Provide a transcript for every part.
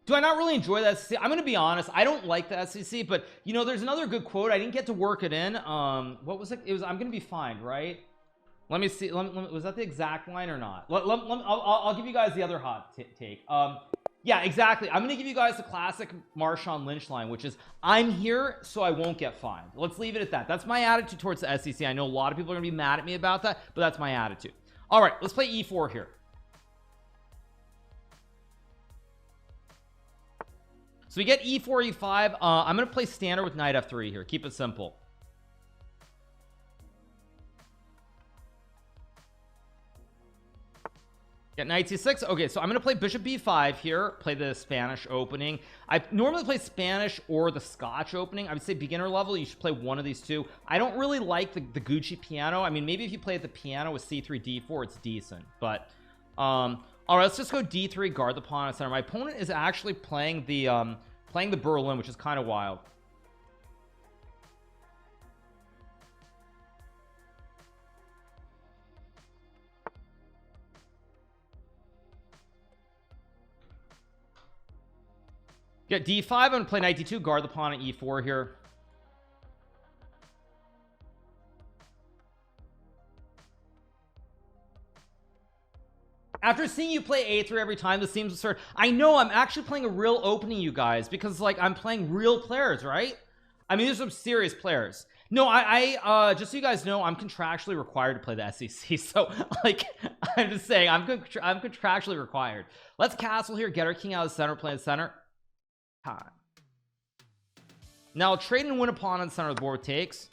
Do I not really enjoy that SCC? I'm gonna be honest, I don't like the SCC, but you know, there's another good quote. I didn't get to work it in. What was it? It was, I'm gonna be fine, right? Let me see. Was that the exact line or not? I'll give you guys the other hot take. Yeah, exactly. I'm gonna give you guys the classic Marshawn Lynch line, which is, I'm here so I won't get fined. Let's leave it at that. That's my attitude towards the SEC. I know a lot of people are gonna be mad at me about that, but that's my attitude. All right, let's play E4 here. So we get E4, E5. I'm gonna play standard with knight F3 here. Keep it simple. Get knight C6. Okay, so I'm gonna play bishop B5 here. Play the Spanish opening. I normally play Spanish or the Scotch opening. I would say beginner level, you should play one of these two. I don't really like the Gucci piano. I mean, maybe if you play at the piano with C3, D4, it's decent. But all right, let's just go D3, guard the pawn at center. My opponent is actually playing the Berlin, which is kind of wild. Get D5. I'm gonna play knight D2, guard the pawn at E4 here. After seeing you play A3 every time, this seems absurd. I know, I'm actually playing a real opening, you guys, because like I'm playing real players, right? I mean, these are some serious players. No, I just so you guys know, I'm contractually required to play the SEC. So like, I'm just saying, I'm contractually required. Let's castle here, get our king out of the center, play the center. Time. Now I'll trade and win a pawn on the center of the board takes.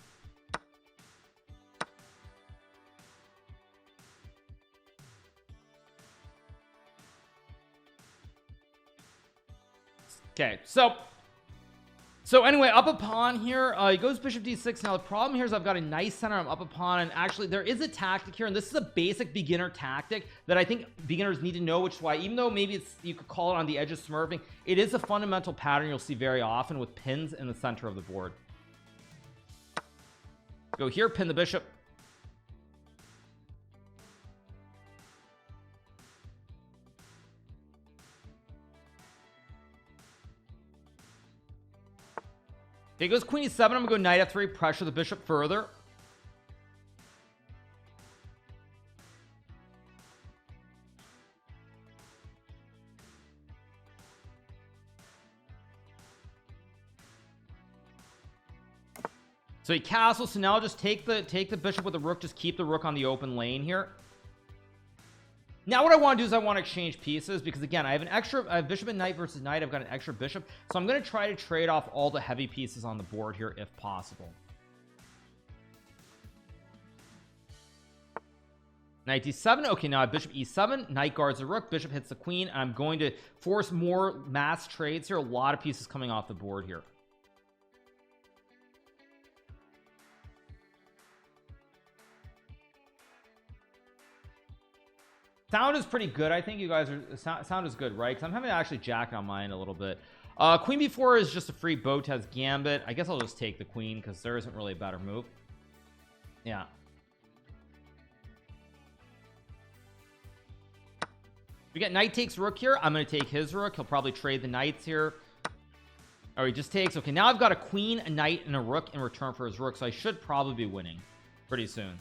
Okay, so anyway, up a pawn here. He goes bishop d6. Now the problem here is I've got a nice center. I'm up a pawn, and actually there is a tactic here, and this is a basic beginner tactic that I think beginners need to know, which is why, even though maybe it's, you could call it on the edge of smurfing, it is a fundamental pattern you'll see very often with pins in the center of the board. Go here, pin the bishop. Okay, goes queen e7. I'm gonna go knight f3, pressure the bishop further. So he castles. So now I'll just take the bishop with the rook. Just keep the rook on the open lane here. Now what I want to do is I want to exchange pieces, because again I have an extra bishop and knight versus knight. I've got an extra bishop, so I'm going to try to trade off all the heavy pieces on the board here if possible. Knight d7. Okay, now I have bishop e7, knight guards the rook, bishop hits the queen, and I'm going to force more mass trades here. A lot of pieces coming off the board here. Sound is pretty good. I think you guys are, sound is good, right? Because I'm having to actually jack on mine a little bit. Queen b4 is just a free Botez gambit. I guess I'll just take the queen because there isn't really a better move. Yeah. We get knight takes rook here. I'm going to take his rook. He'll probably trade the knights here. Oh, he just takes. Okay, now I've got a queen, a knight, and a rook in return for his rook, so I should probably be winning pretty soon.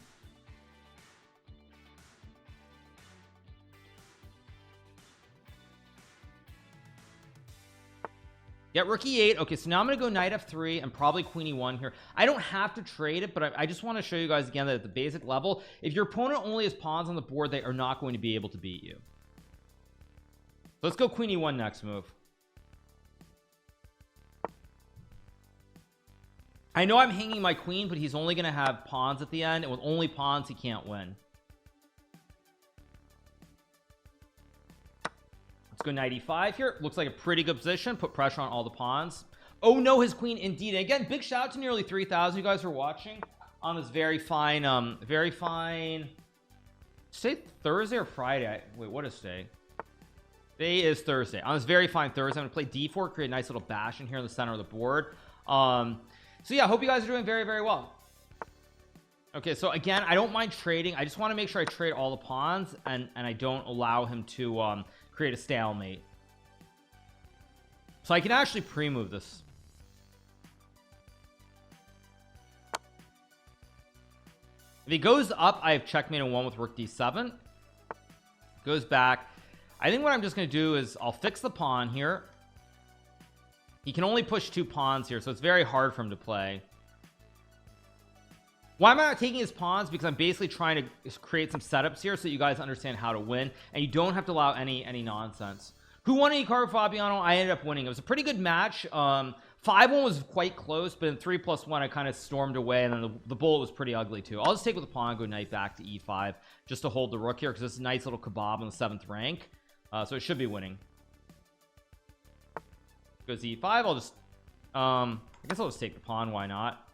Yeah, rook e8. Okay, so now I'm gonna go knight f3 and probably queen e1 here. I don't have to trade it, but I just want to show you guys again that at the basic level, if your opponent only has pawns on the board, they are not going to be able to beat you. Let's go queen e1 next move. I know I'm hanging my queen, but he's only gonna have pawns at the end, and with only pawns he can't win. Go knight e5 here. Looks like a pretty good position. Put pressure on all the pawns. Oh no, his queen indeed. And again, big shout out to nearly 3,000 you guys who are watching on this very fine say Thursday or Friday. Wait, what is today? Today is Thursday. On this very fine Thursday, I'm gonna play d4, create a nice little bastion here in the center of the board. So yeah, I hope you guys are doing very, very well. Okay, so again, I don't mind trading. I just want to make sure I trade all the pawns and I don't allow him to create a stalemate. So I can actually pre-move this. If he goes up, I have checkmate on 1 with rook d7. Goes back. I think what I'm just going to do is I'll fix the pawn here. He can only push 2 pawns here, so it's very hard for him to play. Why am I not taking his pawns? Because I'm basically trying to create some setups here so that you guys understand how to win, and you don't have to allow any nonsense. Who won Hikaru Fabiano? I ended up winning. It was a pretty good match. 5-1 was quite close, but in 3+1 I kind of stormed away, and then the bullet was pretty ugly too. I'll just take with the pawn, go knight back to e5 just to hold the rook here, because this is a nice little kebab on the 7th rank. So it should be winning. Goes e5. I'll just I guess I'll just take the pawn. Why not?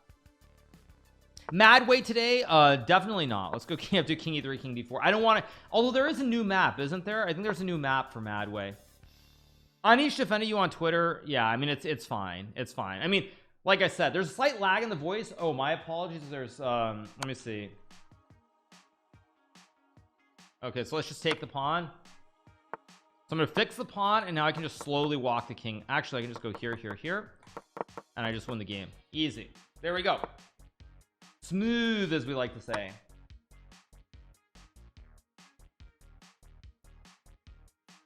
Mad way today? Definitely not. Let's go king do king e3, king d4. I don't want to, although there is a new map, isn't there? I think there's a new map for Mad way. Anish defended you on Twitter. Yeah, I mean it's fine. It's fine. I mean, like I said, there's a slight lag in the voice. Oh, my apologies. There's let me see. Okay, so let's just take the pawn. So I'm gonna fix the pawn, and now I can just slowly walk the king. Actually, I can just go here, here, here, and I just win the game. Easy. There we go. Smooth, as we like to say.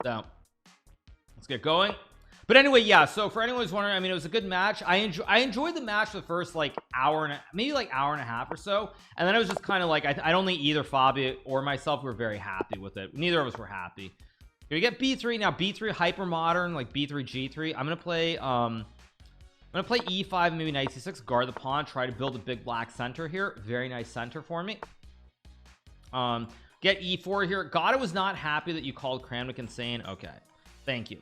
So let's get going. But anyway, yeah, so for anyone who's wondering, I mean, it was a good match. I enjoyed the match for the first like hour and maybe like hour and a half or so, and then it was just kind of like I don't think either Fabi or myself were very happy with it. Neither of us were happy. Here we get b3. Now b3 hyper modern, like b3 g3. I'm gonna play e5, maybe knight c6, guard the pawn, try to build a big black center here. Very nice center for me. Get e4 here. God, I was not happy that you called Kramnik insane. Okay, thank you.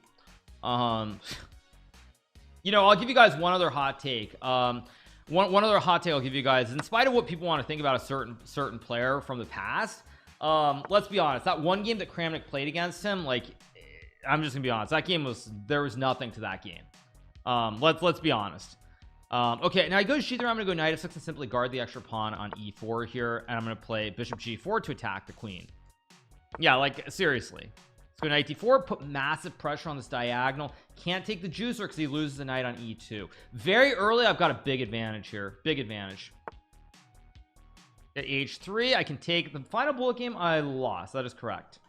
You know, I'll give you guys one other hot take. One other hot take I'll give you guys. In spite of what people want to think about a certain player from the past, let's be honest, that one game that Kramnik played against him, like, I'm just gonna be honest, that game there was nothing to that game. Let's be honest. Okay, now I go to g3. I'm gonna go knight f6 and simply guard the extra pawn on e4 here, and I'm gonna play bishop g4 to attack the queen. Yeah, like seriously. Let's go knight d4, put massive pressure on this diagonal. Can't take the juicer because he loses the knight on e2. Very early, I've got a big advantage here. Big advantage. At h3, I can take the final bullet game. I lost. That is correct.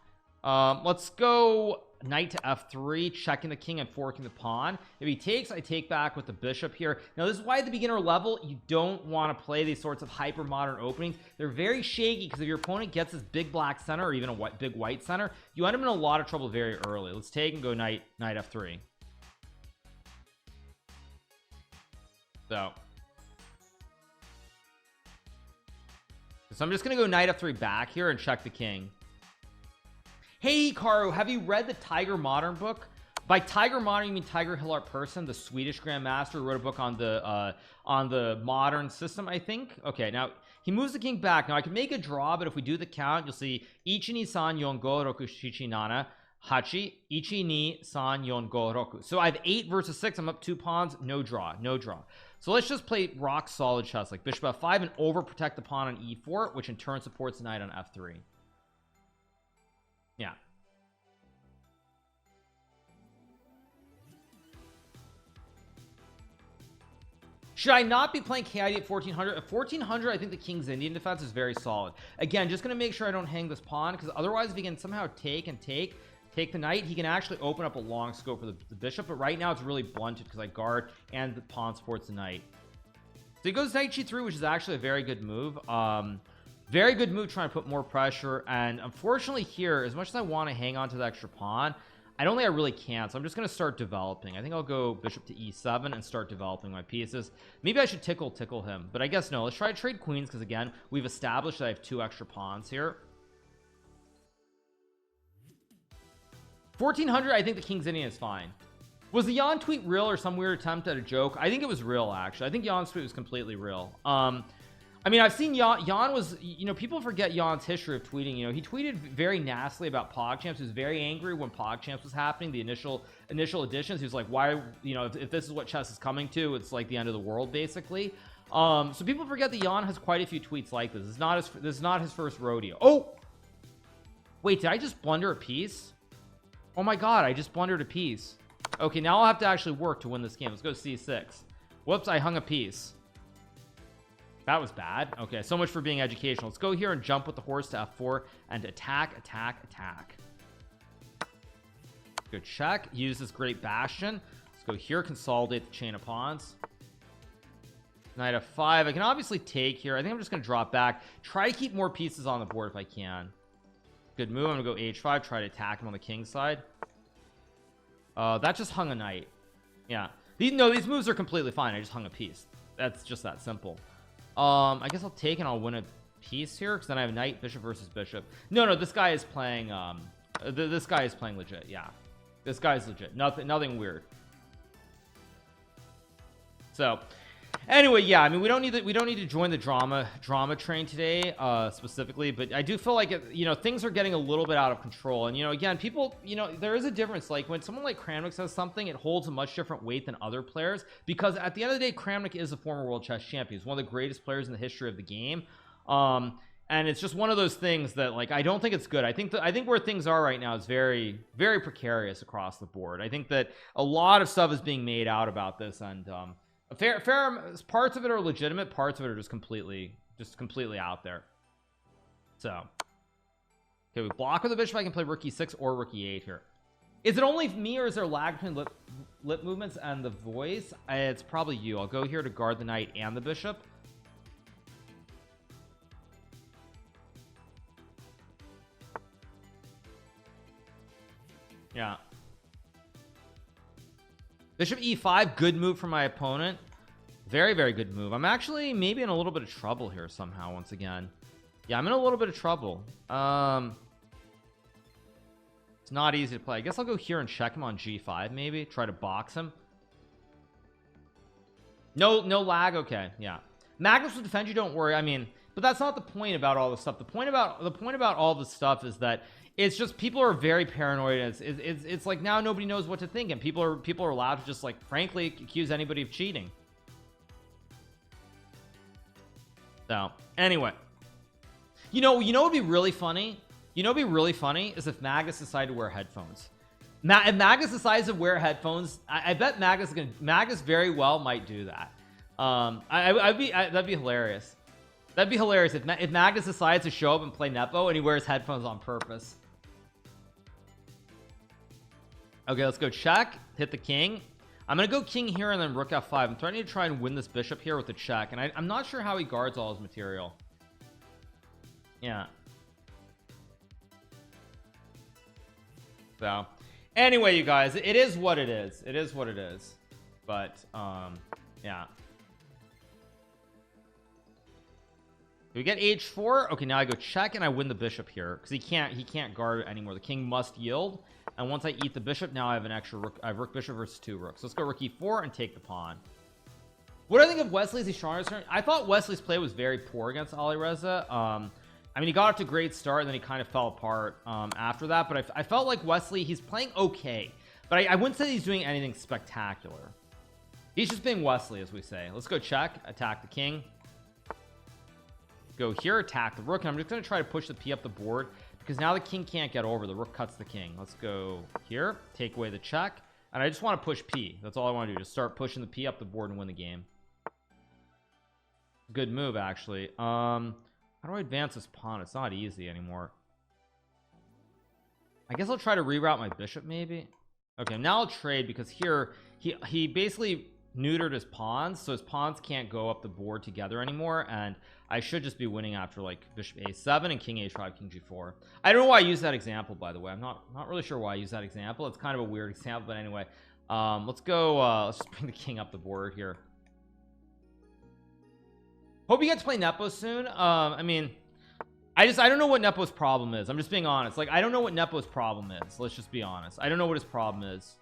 Let's go knight to f3, checking the king and forking the pawn. If he takes, I take back with the bishop here. Now this is why at the beginner level you don't want to play these sorts of hyper modern openings. They're very shaky because if your opponent gets this big black center or even a big white center, you end up in a lot of trouble very early. Let's take and go knight f3. So I'm just gonna go knight f3 back here and check the king. Hey Hikaru, have you read the Tiger Modern book? By Tiger Modern you mean Tiger Hillart Persson, the Swedish grandmaster who wrote a book on the modern system, I think. Okay, now he moves the king back. Now I can make a draw, but if we do the count, you'll see ichi ni san yon go roku shichi nana hachi ichi ni san yon go roku. So I have 8 versus 6. I'm up 2 pawns. No draw. No draw. So let's just play rock solid chess like bishop f5 and overprotect the pawn on e4, which in turn supports the knight on f3. Yeah. Should I not be playing KID at 1400? At 1400, I think the King's Indian defense is very solid. Again, just going to make sure I don't hang this pawn, because otherwise if he can somehow take the knight, he can actually open up a long scope for the bishop. But right now it's really blunted because I guard and the pawn supports the knight. So he goes knight g3, which is actually a very good move. Very good move trying to put more pressure, and unfortunately here, as much as I want to hang on to the extra pawn, I don't think I really can. So I'm just going to start developing. I think I'll go bishop to e7 and start developing my pieces. Maybe I should tickle him, but I guess no. Let's try to trade queens because again, we've established that I have 2 extra pawns here. 1400, I think the King's Indian is fine. Was the Jan tweet real or some weird attempt at a joke? I think it was real, actually. I think Jan's tweet was completely real. I mean, I've seen Jan was, you know, people forget Jan's history of tweeting. You know, he tweeted very nastily about PogChamps. He was very angry when PogChamps was happening, the initial editions. He was like, why, you know, if this is what chess is coming to, it's like the end of the world, basically. So people forget that Jan has quite a few tweets like this. This is not his first rodeo. Oh, wait, did I just blunder a piece? Oh my god, I just blundered a piece. Okay, now I'll have to actually work to win this game. Let's go c6. Whoops, I hung a piece. That was bad. Okay, so much for being educational. Let's go here and jump with the horse to f4 and attack, attack, attack. Good check. Use this great bastion. Let's go here, consolidate the chain of pawns. Knight f5. I can obviously take here. I think I'm just going to drop back. Try to keep more pieces on the board if I can. Good move. I'm going to go h5. Try to attack him on the king side. That just hung a knight. Yeah. These moves are completely fine. I just hung a piece. That's just that simple. I guess I'll take and I'll win a piece here because then I have knight, bishop versus bishop. No, this guy is playing this guy is playing legit. Yeah, this guy's legit. Nothing weird. So anyway, yeah, I mean, we don't need to join the drama train today specifically, but I do feel like things are getting a little bit out of control. And again, people, there is a difference. Like when someone like Kramnik says something, it holds a much different weight than other players, because at the end of the day, Kramnik is a former world chess champion. He's one of the greatest players in the history of the game. And it's just one of those things that, like, I don't think it's good. I think where things are right now is very, very precarious across the board. I think that a lot of stuff is being made out about this, and fair parts of it are legitimate, parts of it are just completely out there. So okay, we block with the bishop. I can play rook e6 or rook e8 here. Is it only me, or is there lag between lip movements and the voice? It's probably you. I'll go here to guard the knight and the bishop. Yeah, bishop e5, good move for my opponent. Very, very good move. I'm actually maybe in a little bit of trouble here somehow once again. Yeah, I'm in a little bit of trouble. It's not easy to play. I guess I'll go here and check him on g5, maybe try to box him. No lag. Okay, yeah, Magnus will defend you, don't worry. I mean, but that's not the point about all this stuff. The point about all this stuff is that it's just people are very paranoid. It's like now nobody knows what to think, and people are allowed to just, like, frankly accuse anybody of cheating. So anyway, it'd be really funny. It'd be really funny is if Magnus decided to wear headphones. If Magnus decides to wear headphones, I bet Magnus very well might do that. That'd be hilarious. That'd be hilarious if Magnus decides to show up and play Nepo and he wears headphones on purpose. Okay, let's go check. Hit the king. I'm gonna go king here and then rook f5. I'm trying to try and win this bishop here with the check, and I'm not sure how he guards all his material. Yeah. So anyway, you guys, it is what it is. It is what it is. But yeah. Do we get h4? Okay, now I go check and I win the bishop here because he can't guard anymore. The king must yield, and once I eat the bishop, now I have an extra rook. I have rook bishop versus 2 rooks. So let's go rook e4 and take the pawn. What do I think of Wesley's? He's stronger. I thought Wesley's play was very poor against Alireza. I mean, he got off to a great start and then he kind of fell apart after that, but I felt like Wesley, he's playing okay, but I wouldn't say he's doing anything spectacular. He's just being Wesley, as we say. Let's go check, attack the king. Go here, attack the rook, and I'm just going to try to push the p up the board because now the king can't get over. The rook cuts the king. Let's go here, take away the check, and I just want to push p. That's all I want to do, just start pushing the p up the board and win the game. Good move, actually. How do I advance this pawn? It's not easy anymore. I guess I'll try to reroute my bishop, maybe. Okay, now I'll trade because here he basically neutered his pawns, so his pawns can't go up the board together anymore, and I should just be winning after like bishop a7 and king h5, king g4. I don't know why I use that example, by the way. I'm not really sure why I use that example. It's kind of a weird example, but anyway, let's go. Let's just bring the king up the board here. Hope you get to play Nepo soon. I mean, I don't know what Nepo's problem is. I'm just being honest. Like, I don't know what Nepo's problem is. Let's just be honest. I don't know what his problem is.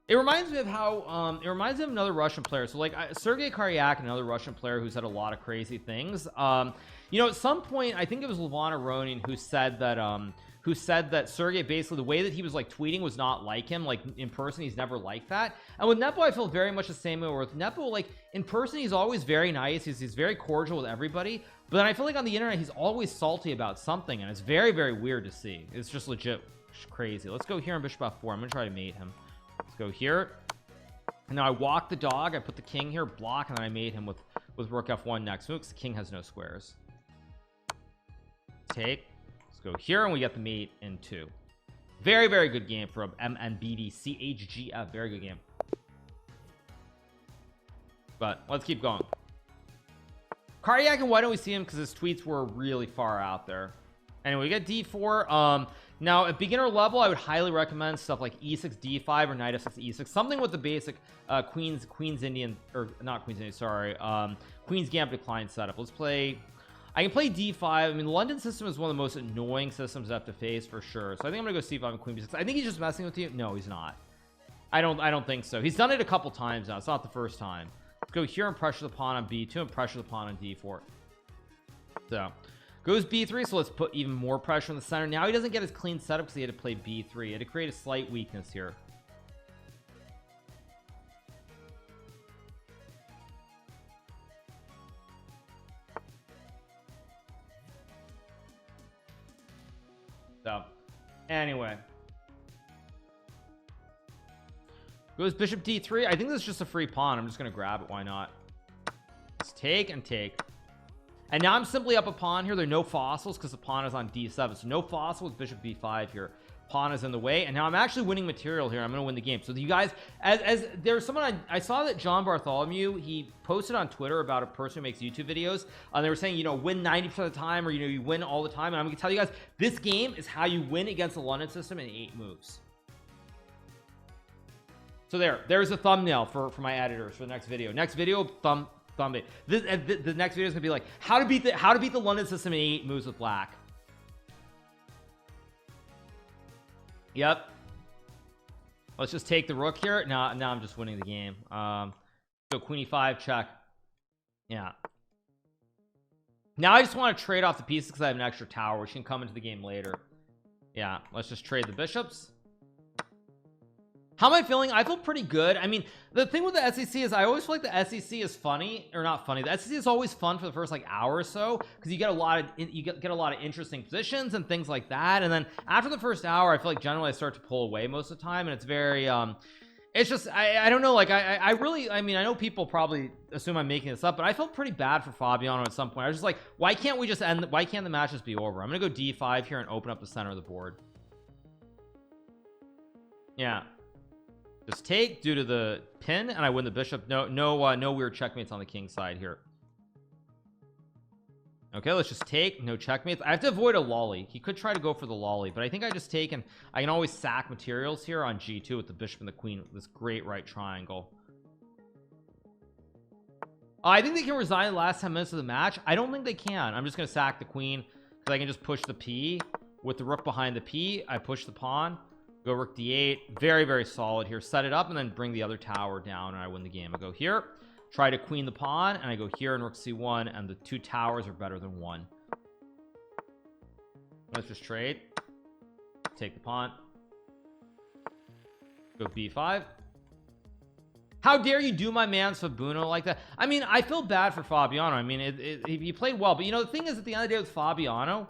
It reminds me of how it reminds me of another Russian player. So like Sergei Karyak, another Russian player who said a lot of crazy things. At some point, I think it was Levon Aronin who said that Sergei, basically the way that he was like tweeting was not like him. Like in person, he's never like that. And with Nepo, I feel very much the same way. Where with Nepo, like in person, he's always very nice. He's very cordial with everybody. But then I feel like on the internet, he's always salty about something, and it's very, very weird to see. It's just legit crazy. Let's go here on bishop f4. I'm gonna try to mate him. Let's go here, and now I walk the dog, I put the king here, block, and then I mate him with rook f1 next move because the king has no squares. Take, let's go here, and we get the mate in 2. Very, very good game from MNBDCHGF. Very good game. But let's keep going. Cardiac, and why don't we see him? Because his tweets were really far out there. Anyway, we get d4. Now at beginner level, I would highly recommend stuff like e6 d5 or knight f6 e6, something with the basic queen's Indian, or not queen's Indian, sorry, queen's gambit decline setup. Let's play. I can play d5. I mean, the London system is one of the most annoying systems I have to face for sure. So I think I'm gonna go c5 and queen b6. I think he's just messing with you. No, he's not. I don't think so. He's done it a couple times now. It's not the first time. Let's go here and pressure the pawn on b2 and pressure the pawn on d4. So goes b3. So let's put even more pressure in the center. Now he doesn't get his clean setup because he had to play b3. He had to create a slight weakness here. So anyway, goes bishop d3. I think this is just a free pawn. I'm just gonna grab it. Why not? Let's take and take. And now I'm simply up a pawn here. There are no fossils because the pawn is on d7. So no fossil with bishop b5 here. Pawn is in the way, and now I'm actually winning material here. I'm gonna win the game. So you guys, as there's someone I saw that John Bartholomew, he posted on Twitter about a person who makes YouTube videos, and they were saying, you know, win 90% of the time, or you know, you win all the time. And I'm gonna tell you guys, this game is how you win against the London system in 8 moves. So there's a thumbnail for my editors for the next video. Next video, thumbnail. The next video is gonna be like how to beat the London system in 8 moves with black. Yep. Let's just take the rook here. Now I'm just winning the game. Go queen e5, check. Yeah. Now I just want to trade off the pieces because I have an extra tower which can come into the game later. Yeah, let's just trade the bishops. How am I feeling? I feel pretty good. I mean, the thing with the SEC is I always feel like the SEC is funny, or not funny. The SEC is always fun for the first like hour or so because you get a lot of interesting positions and things like that. And then after the first hour, I feel like generally I start to pull away most of the time, and it's very it's just I don't know, like I really, I mean, I know people probably assume I'm making this up, but I felt pretty bad for Fabiano at some point. I was just like, why can't the match just be over? I'm gonna go d5 here and open up the center of the board. Yeah, just take due to the pin, and I win the bishop. No weird checkmates on the king side here. Okay, let's just take. No checkmates. I have to avoid a lolly. He could try to go for the lolly, but I think I just take, and I can always sack materials here on g2 with the bishop and the queen with this great right triangle. I think they can resign the last 10 minutes of the match. I don't think they can. I'm just gonna sack the queen because I can just push the p with the rook behind the p. I push the pawn, go rook d8. Very, very solid here. Set it up and then bring the other tower down, and I win the game. I go here, try to queen the pawn, and I go here and rook c1, and the 2 towers are better than 1. Let's just trade. Take the pawn, go b5. How dare you do my man Fabuno like that? I mean, I feel bad for Fabiano. I mean, he played well, but you know, the thing is, at the end of the day with Fabiano,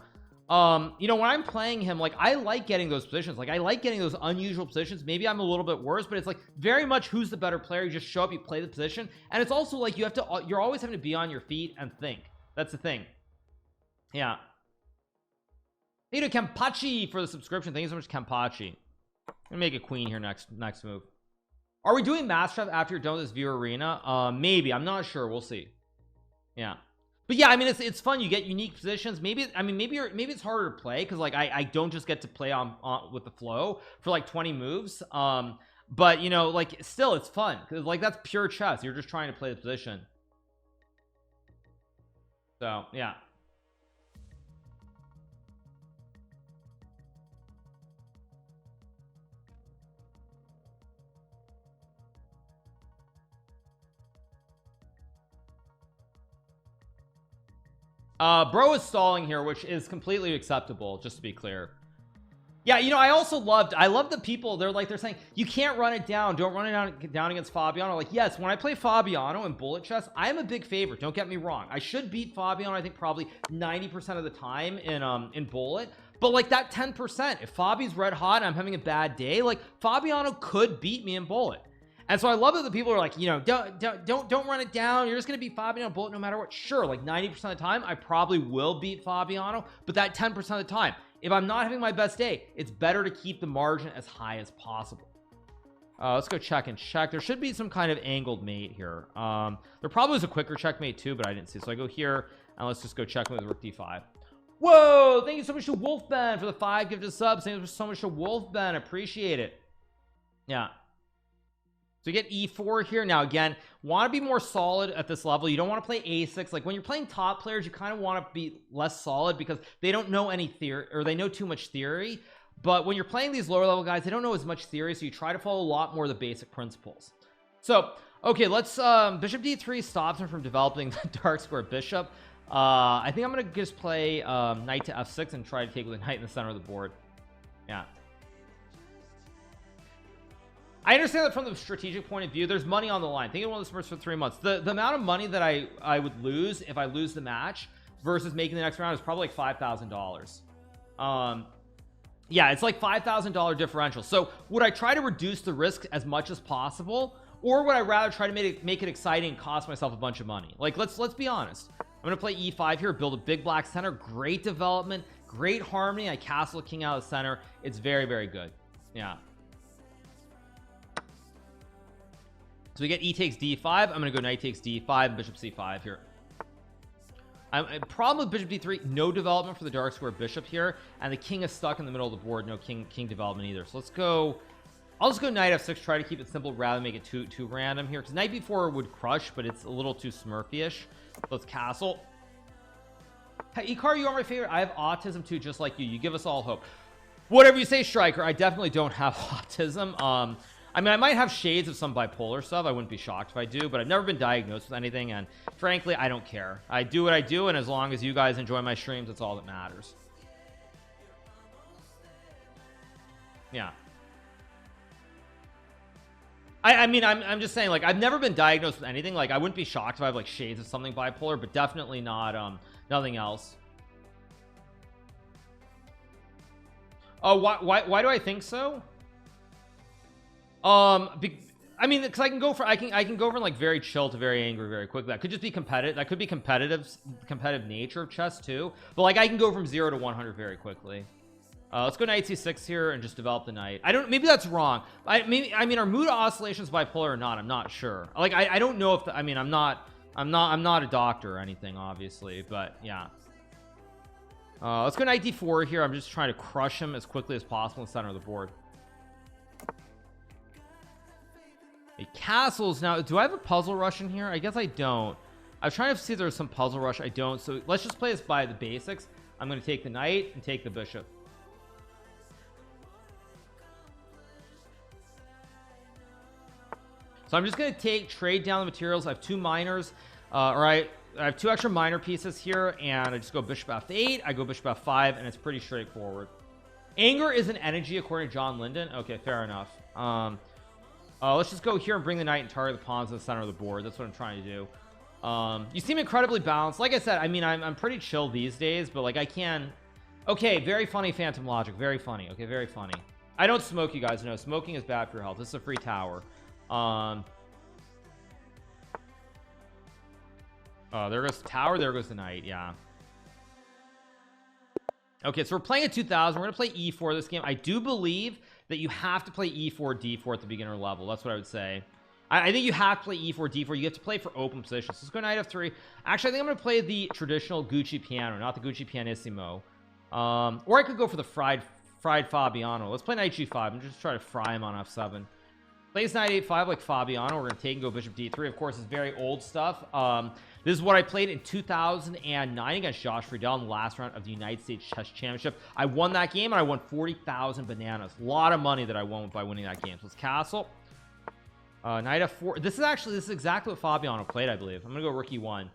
you know, when I'm playing him, like, I like getting those positions. Like, I like getting those unusual positions. Maybe I'm a little bit worse, but it's like very much who's the better player. You just show up, you play the position, and it's also like you're always having to be on your feet and think. That's the thing. Yeah. Thank you to Kempachi for the subscription. Thank you so much, Kempachi. I'm gonna make a queen here next move. Are we doing Masterchef after you're done with this viewer arena? Maybe. I'm not sure. We'll see. Yeah. But yeah, I mean, it's fun. You get unique positions. Maybe it's harder to play because like I don't just get to play on with the flow for like 20 moves. But you know, like still it's fun because like that's pure chess. You're just trying to play the position. So yeah. Bro is stalling here, which is completely acceptable, just to be clear. Yeah, you know, I love the people, they're saying you can't run it down, don't run it down against Fabiano. Like, yes, when I play Fabiano in bullet chess, I am a big favorite, don't get me wrong. I should beat Fabiano, I think probably 90% of the time in bullet, But like that 10%, if Fabi's red hot and I'm having a bad day, like Fabiano could beat me in bullet. And so I love that the people are like, you know, don't run it down, you're just gonna beat Fabiano bullet no matter what. Sure, like 90% of the time I probably will beat Fabiano, but that 10% of the time, if I'm not having my best day, it's better to keep the margin as high as possible. Let's go check and check. There should be some kind of angled mate here. There probably was a quicker checkmate too, but I didn't see. So I go here and let's just go check with rook d5. Whoa, thank you so much to Wolfben for the 5 gifted subs. Thank you so much to Wolfben, appreciate it. Yeah, so you get e4 here. Now again, want to be more solid at this level. You don't want to play a6. Like when you're playing top players, you kind of want to be less solid because they don't know any theory, or they know too much theory. But when you're playing these lower level guys, they don't know as much theory, so you try to follow a lot more of the basic principles. So okay, let's bishop d3 stops him from developing the dark square bishop. I think I'm gonna just play knight to f6 and try to take with a knight in the center of the board. Yeah, I understand that from the strategic point of view, there's money on the line. Think of one of the Smurfs for 3 months. The amount of money that I would lose if I lose the match versus making the next round is probably like $5,000. Yeah, it's like $5,000 differential. So would I try to reduce the risk as much as possible, or would I rather try to make it exciting and cost myself a bunch of money? Like let's be honest. I'm gonna play e5 here, build a big black center. Great development, great harmony. I castle king out of the center. It's very, very good. Yeah, so we get e takes d5. I'm gonna go knight takes d5, bishop c5 here. Problem with bishop d3, no development for the dark square bishop here, and the king is stuck in the middle of the board. No king development either. So let's go, I'll just go knight f6, try to keep it simple rather than make it too random here, because knight b4 would crush, but it's a little too smurfy-ish. Let's castle. Hey Hikaru, you are my favorite. I have autism too, just like you. You give us all hope. Whatever you say, Striker. I definitely don't have autism. I mean, I might have shades of some bipolar stuff. I wouldn't be shocked if I do, but I've never been diagnosed with anything, and frankly, I don't care. I do what I do, and as long as you guys enjoy my streams, that's all that matters. Yeah, I mean, I'm just saying, like, I've never been diagnosed with anything. Like, I wouldn't be shocked if I have like shades of something bipolar, but definitely not nothing else. Oh, why do I think so? I mean, because I can go from like very chill to very angry very quickly. That could just be competitive. That could be competitive nature of chess too. But like I can go from 0 to 100 very quickly. Let's go knight c6 here and just develop the knight. I don't, maybe that's wrong. I mean, are mood oscillations bipolar or not? I'm not sure. Like I don't know if I mean, I'm not a doctor or anything, obviously, but yeah. Let's go knight d4 here. I'm just trying to crush him as quickly as possible in the center of the board. Castles. Now, do I have a puzzle rush in here? I guess I don't. I was trying to see if there's some puzzle rush. I don't. So let's just play this by the basics. I'm going to take the knight and take the bishop. So I'm just going to trade down the materials. I have 2 minors. I have 2 extra minor pieces here, and I just go bishop f8. I go bishop f5, and it's pretty straightforward. Anger is an energy, according to John Linden. Okay, fair enough. Let's just go here and bring the knight and target the pawns in the center of the board. That's what I'm trying to do. You seem incredibly balanced. Like I said, I mean, I'm pretty chill these days, but like I can. Okay, very funny, Phantom Logic. Very funny. Okay, very funny. I don't smoke, you guys know. Smoking is bad for your health. This is a free tower. There goes the tower. There goes the knight. Yeah. Okay, so we're playing at 2000. We're gonna play e4 this game. I do believe that you have to play e4 d4 at the beginner level. That's what I would say. I think you have to play e4 d4. You have to play for open positions. So let's go knight f3. Actually, I think I'm gonna play the traditional Gucci piano, not the Gucci pianissimo. Or I could go for the fried Fabiano. Let's play knight g5. I'm just trying to fry him on f7. Plays knight a5 like Fabiano. We're gonna take and go bishop d3. Of course, it's very old stuff. This is what I played in 2009 against Josh Friedel in the last round of the United States Chess Championship. I won that game, and I won 40,000 bananas. A lot of money that I won by winning that game. So let's castle. Knight f4. This is exactly what Fabiano played, I believe. I'm gonna go rook e1.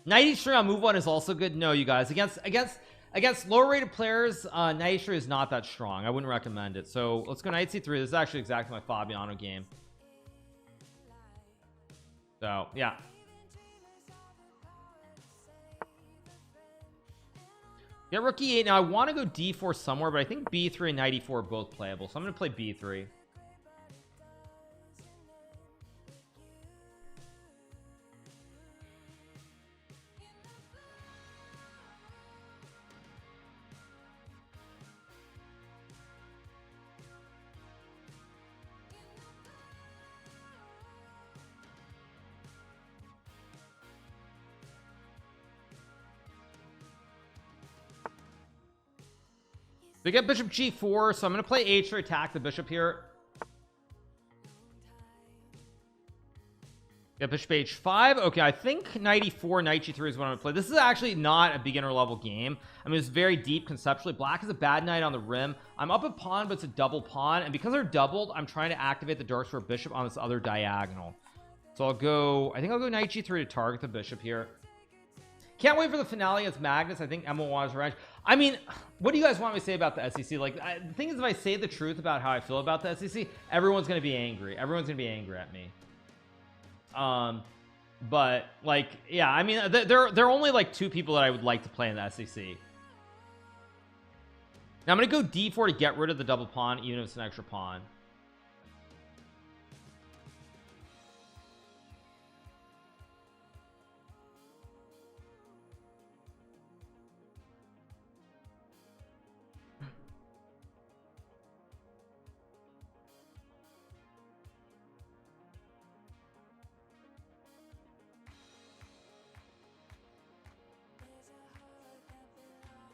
Knight e3 on move 1 is also good. No, you guys, against lower rated players, knight e3 is not that strong. I wouldn't recommend it. So let's go knight c3. This is actually exactly my Fabiano game. So yeah. Get rookie 8. Now I want to go d4 somewhere, but I think b3 and knight e4 are both playable, so I'm gonna play b3. They get bishop g4, so I'm going to play h to attack the bishop here. Get bishop h5. Okay, I think knight e4, knight g3 is what I'm going to play. This is actually not a beginner level game. I mean, it's very deep conceptually. Black is a bad knight on the rim. I'm up a pawn, but it's a double pawn. And because they're doubled, I'm trying to activate the dark square bishop on this other diagonal. So I think I'll go knight g3 to target the bishop here. Can't wait for the finale against Magnus. I think Emma wants revenge. I mean, what do you guys want me to say about the SEC? Like, the thing is, if I say the truth about how I feel about the SEC, everyone's going to be angry. Everyone's going to be angry at me. But like, yeah, I mean, there are only like 2 people that I would like to play in the SEC. Now I'm going to go d4 to get rid of the double pawn, even if it's an extra pawn.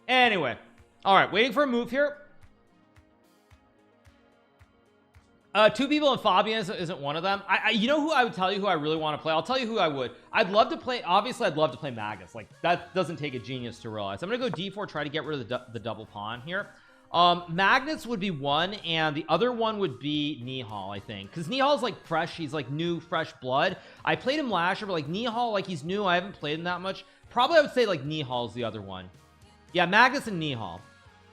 Anyway, all right, waiting for a move here. 2 people, and Fabian isn't one of them. You know who I would tell you who I really want to play? I'll tell you who I would. I'd love to play, obviously I'd love to play Magus. Like, that doesn't take a genius to realize. I'm gonna go d4, try to get rid of the double pawn here. Magnus would be one, and the other one would be Nihal, I think, because Nihal's like fresh. He's like new, fresh blood. I played him last year, but like Nihal, like he's new. I haven't played him that much. Probably I would say like Nihal's the other one. Yeah, Magnus and Nihal.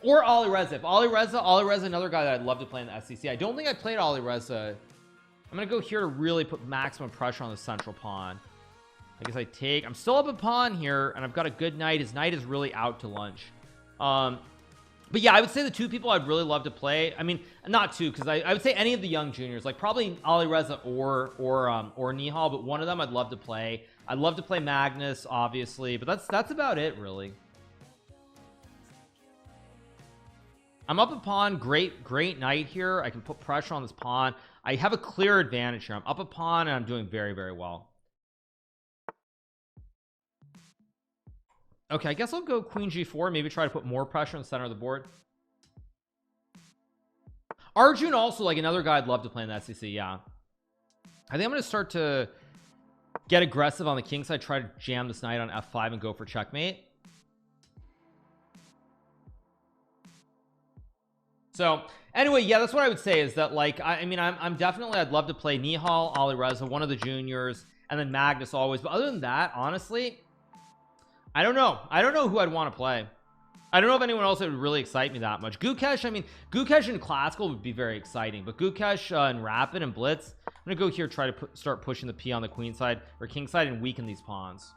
Or Ali Reza. If Ali Reza, another guy that I'd love to play in the SEC. I don't think I played Ali Reza. I'm gonna go here to really put maximum pressure on the central pawn. I guess I take. I'm still up a pawn here, and I've got a good knight. His knight is really out to lunch. But yeah, I would say the 2 people I'd really love to play. I mean, not 2, because I would say any of the young juniors, like probably Ali Reza or Nihal, but one of them I'd love to play. I'd love to play Magnus, obviously, but that's about it, really. I'm up a pawn. Great knight here. I can put pressure on this pawn. I have a clear advantage here. I'm up a pawn, and I'm doing very, very well. Okay, I guess I'll go queen g4, maybe try to put more pressure in the center of the board. Arjun also, like another guy I'd love to play in the SEC. Yeah, I think I'm going to start to get aggressive on the king side, try to jam this knight on f5 and go for checkmate. So anyway, yeah, that's what I would say, is that like I mean I'm definitely, I'd love to play Nihal, Ali Reza, one of the juniors, and then Magnus always. But other than that, honestly, I don't know who I'd want to play. I don't know if anyone else that would really excite me that much. Gukesh, I mean, Gukesh in classical would be very exciting, but Gukesh in rapid and blitz, I'm gonna go here, try to start pushing the p on the queen side or king side and weaken these pawns.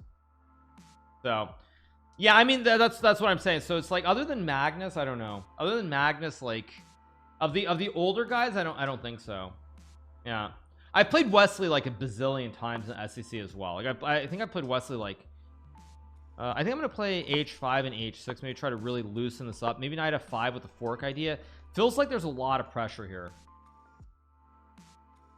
So yeah, I mean, that's what I'm saying. So it's like, other than Magnus, I don't know. Other than Magnus, like of the older guys, I don't think so. Yeah, I played Wesley like a bazillion times in SEC as well. Like I think I played Wesley like I think I'm gonna play h5 and h6, maybe try to really loosen this up. Maybe knight f5 with the fork idea. Feels like there's a lot of pressure here.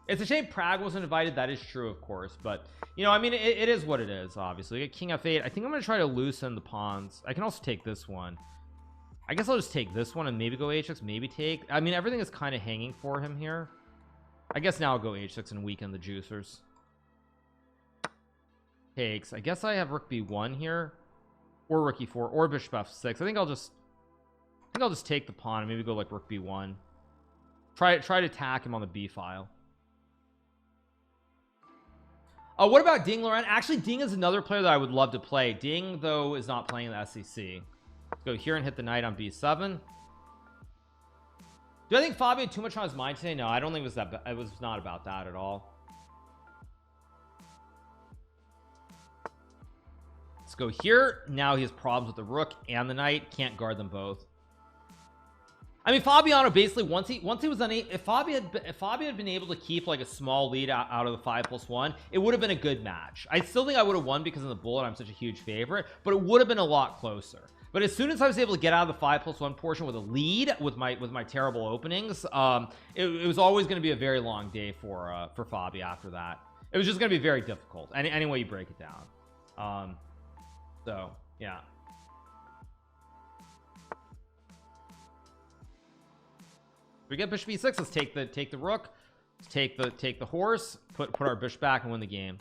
It's a shame Prague wasn't invited. That is true, of course, but you know, I mean, it is what it is. Obviously, we get king f8. I think I'm gonna try to loosen the pawns. I can also take this one. I guess I'll just take this one and maybe go h6, maybe take. I mean, everything is kind of hanging for him here. I guess now I'll go h6 and weaken the juicers. Takes. I guess I have rook b1 here, or rook e4, or bishop f6. I think I'll just take the pawn and maybe go like rook b1. Try to attack him on the b file. What about Ding Laurent? Actually, Ding is another player that I would love to play. Ding, though, is not playing the SEC. Let's go here and hit the knight on b7. Do I think Fabio had too much on his mind today? No, I don't think it was that. It was not about that at all. Let's go here. Now he has problems with the rook and the knight. Can't guard them both. I mean, Fabiano basically once he was unable, if Fabi had been able to keep like a small lead out of the 5+1, it would have been a good match. I still think I would have won because of the bullet. I'm such a huge favorite, but it would have been a lot closer. But as soon as I was able to get out of the 5+1 portion with a lead with my terrible openings, it was always going to be a very long day for Fabi after that. It was just going to be very difficult any way you break it down. So yeah. We get bishop e6. Let's take the rook. Let's take the horse. Put our bishop back and win the game.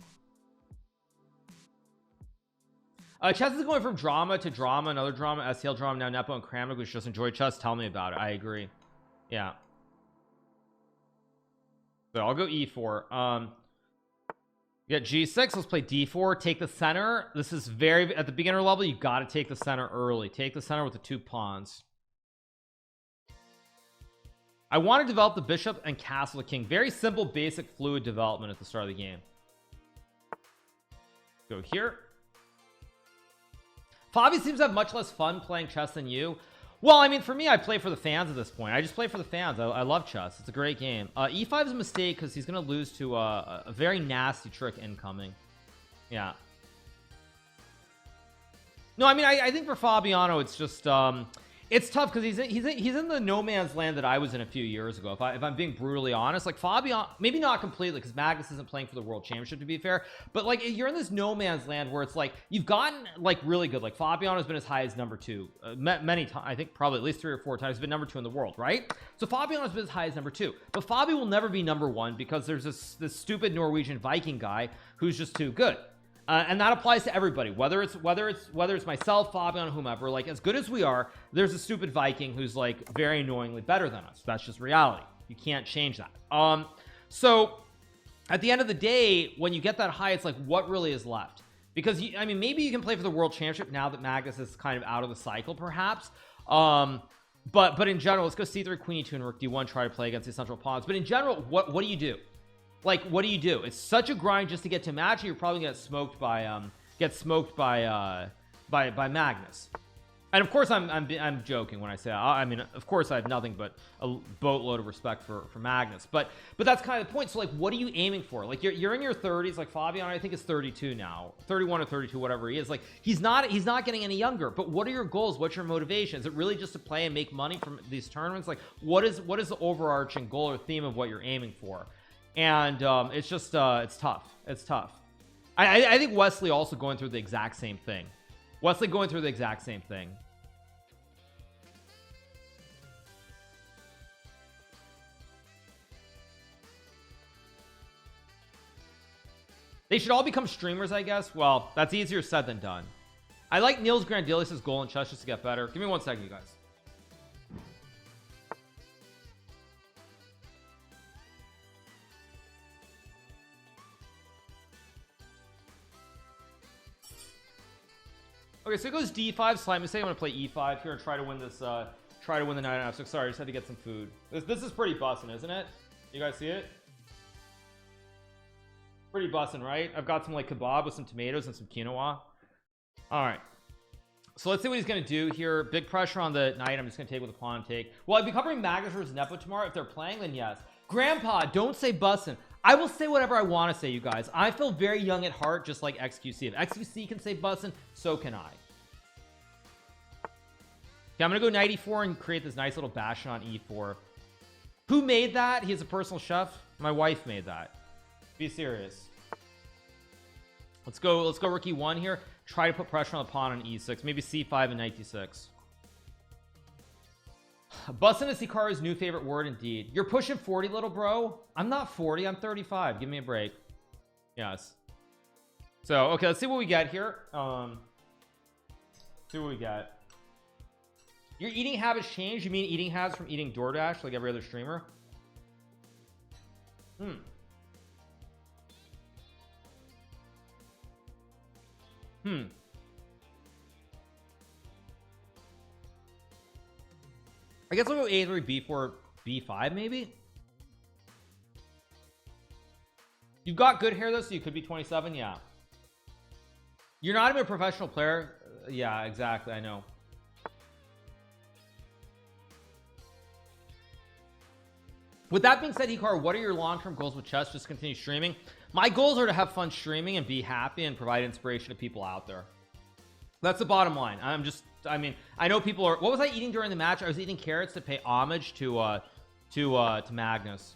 Chess is going from drama to drama, another drama, STL drama, now Nepo and Kramnik, which just enjoy chess. Tell me about it. I agree. Yeah. So I'll go e4. Get g6. Let's play d4. Take the center. This is very at the beginner level. You got to take the center early. Take the center with the 2 pawns. I want to develop the bishop and castle the king. Very simple, basic, fluid development at the start of the game. Go here. Fabi seems to have much less fun playing chess than you. Well, I mean, for me, I play for the fans at this point. I just play for the fans. I love chess. It's a great game. E5 is a mistake because he's going to lose to a very nasty trick incoming. Yeah. No, I mean, I think for Fabiano, it's just it's tough because he's in the no man's land that I was in a few years ago. If I'm being brutally honest, like Fabiano, maybe not completely because Magnus isn't playing for the world championship, to be fair, but like you're in this no man's land where it's like you've gotten like really good. Like Fabiano has been as high as number 2 many times. I think probably at least 3 or 4 times. He's been number 2 in the world, right? So Fabiano has been as high as number 2, but Fabi will never be number 1 because there's this stupid Norwegian Viking guy who's just too good. And that applies to everybody, whether it's myself, Fabian, whomever. Like, as good as we are, there's a stupid Viking who's like very annoyingly better than us. That's just reality. You can't change that. So at the end of the day, when you get that high, it's like, what really is left? Because I mean, maybe you can play for the world championship now that Magnus is kind of out of the cycle, perhaps. But in general, let's go c3, queen e2, and rook d1. Try to play against the central pawns. But in general, what do you do? Like, what do you do? It's such a grind just to get to match. You're probably gonna get smoked by Magnus. And of course, I'm joking when I say I mean, of course, I have nothing but a boatload of respect for Magnus. But that's kind of the point. So like, what are you aiming for? Like, you're in your 30s. Like Fabian, I think is 32 now, 31 or 32, whatever he is. Like, he's not getting any younger. But what are your goals? What's your motivation? Is it really just to play and make money from these tournaments? Like, what is the overarching goal or theme of what you're aiming for? And it's just it's tough. I think Wesley also going through the exact same thing. They should all become streamers, I guess. Well, that's easier said than done. I like Niels Grandelius' goal in chess just to get better. Give me 1 second, you guys. Okay, so it goes d5. Slight mistake. I'm gonna play e5 here and try to win this. Try to win the knight on f6. Sorry, I just had to get some food. This is pretty bussin', isn't it? You guys see it? Pretty bussin', right? I've got some like kebab with some tomatoes and some quinoa. All right. So let's see what he's gonna do here. Big pressure on the knight. I'm just gonna take with a pawn take. Will I be covering Magnus versus Nepo tomorrow? If they're playing, then yes. Grandpa, don't say bussin'. I will say whatever I want to say, you guys. I feel very young at heart, just like XQC. If XQC can say bussin', so can I. Okay, I'm gonna go knight e4 and create this nice little bastion on e4. Who made that? He's a personal chef. My wife made that. Be serious. Let's go rook e1 here. Try to put pressure on the pawn on e6. Maybe c5 and knight d6. Bussin' is Hikaru's new favorite word, indeed. You're pushing 40, little bro. I'm not 40. I'm 35. Give me a break. Yes. So okay, let's see what we get here. See what we get. Your eating habits change? You mean eating habits from eating DoorDash like every other streamer? I guess I'll go a3, b4, b5 maybe. You've got good hair though, so you could be 27. Yeah. You're not even a professional player. Yeah, exactly. I know. With that being said, Hikaru, what are your long-term goals with chess? Just continue streaming. My goals are to have fun streaming and be happy and provide inspiration to people out there. That's the bottom line. I mean, I know people are. What was I eating during the match? I was eating carrots to pay homage to Magnus.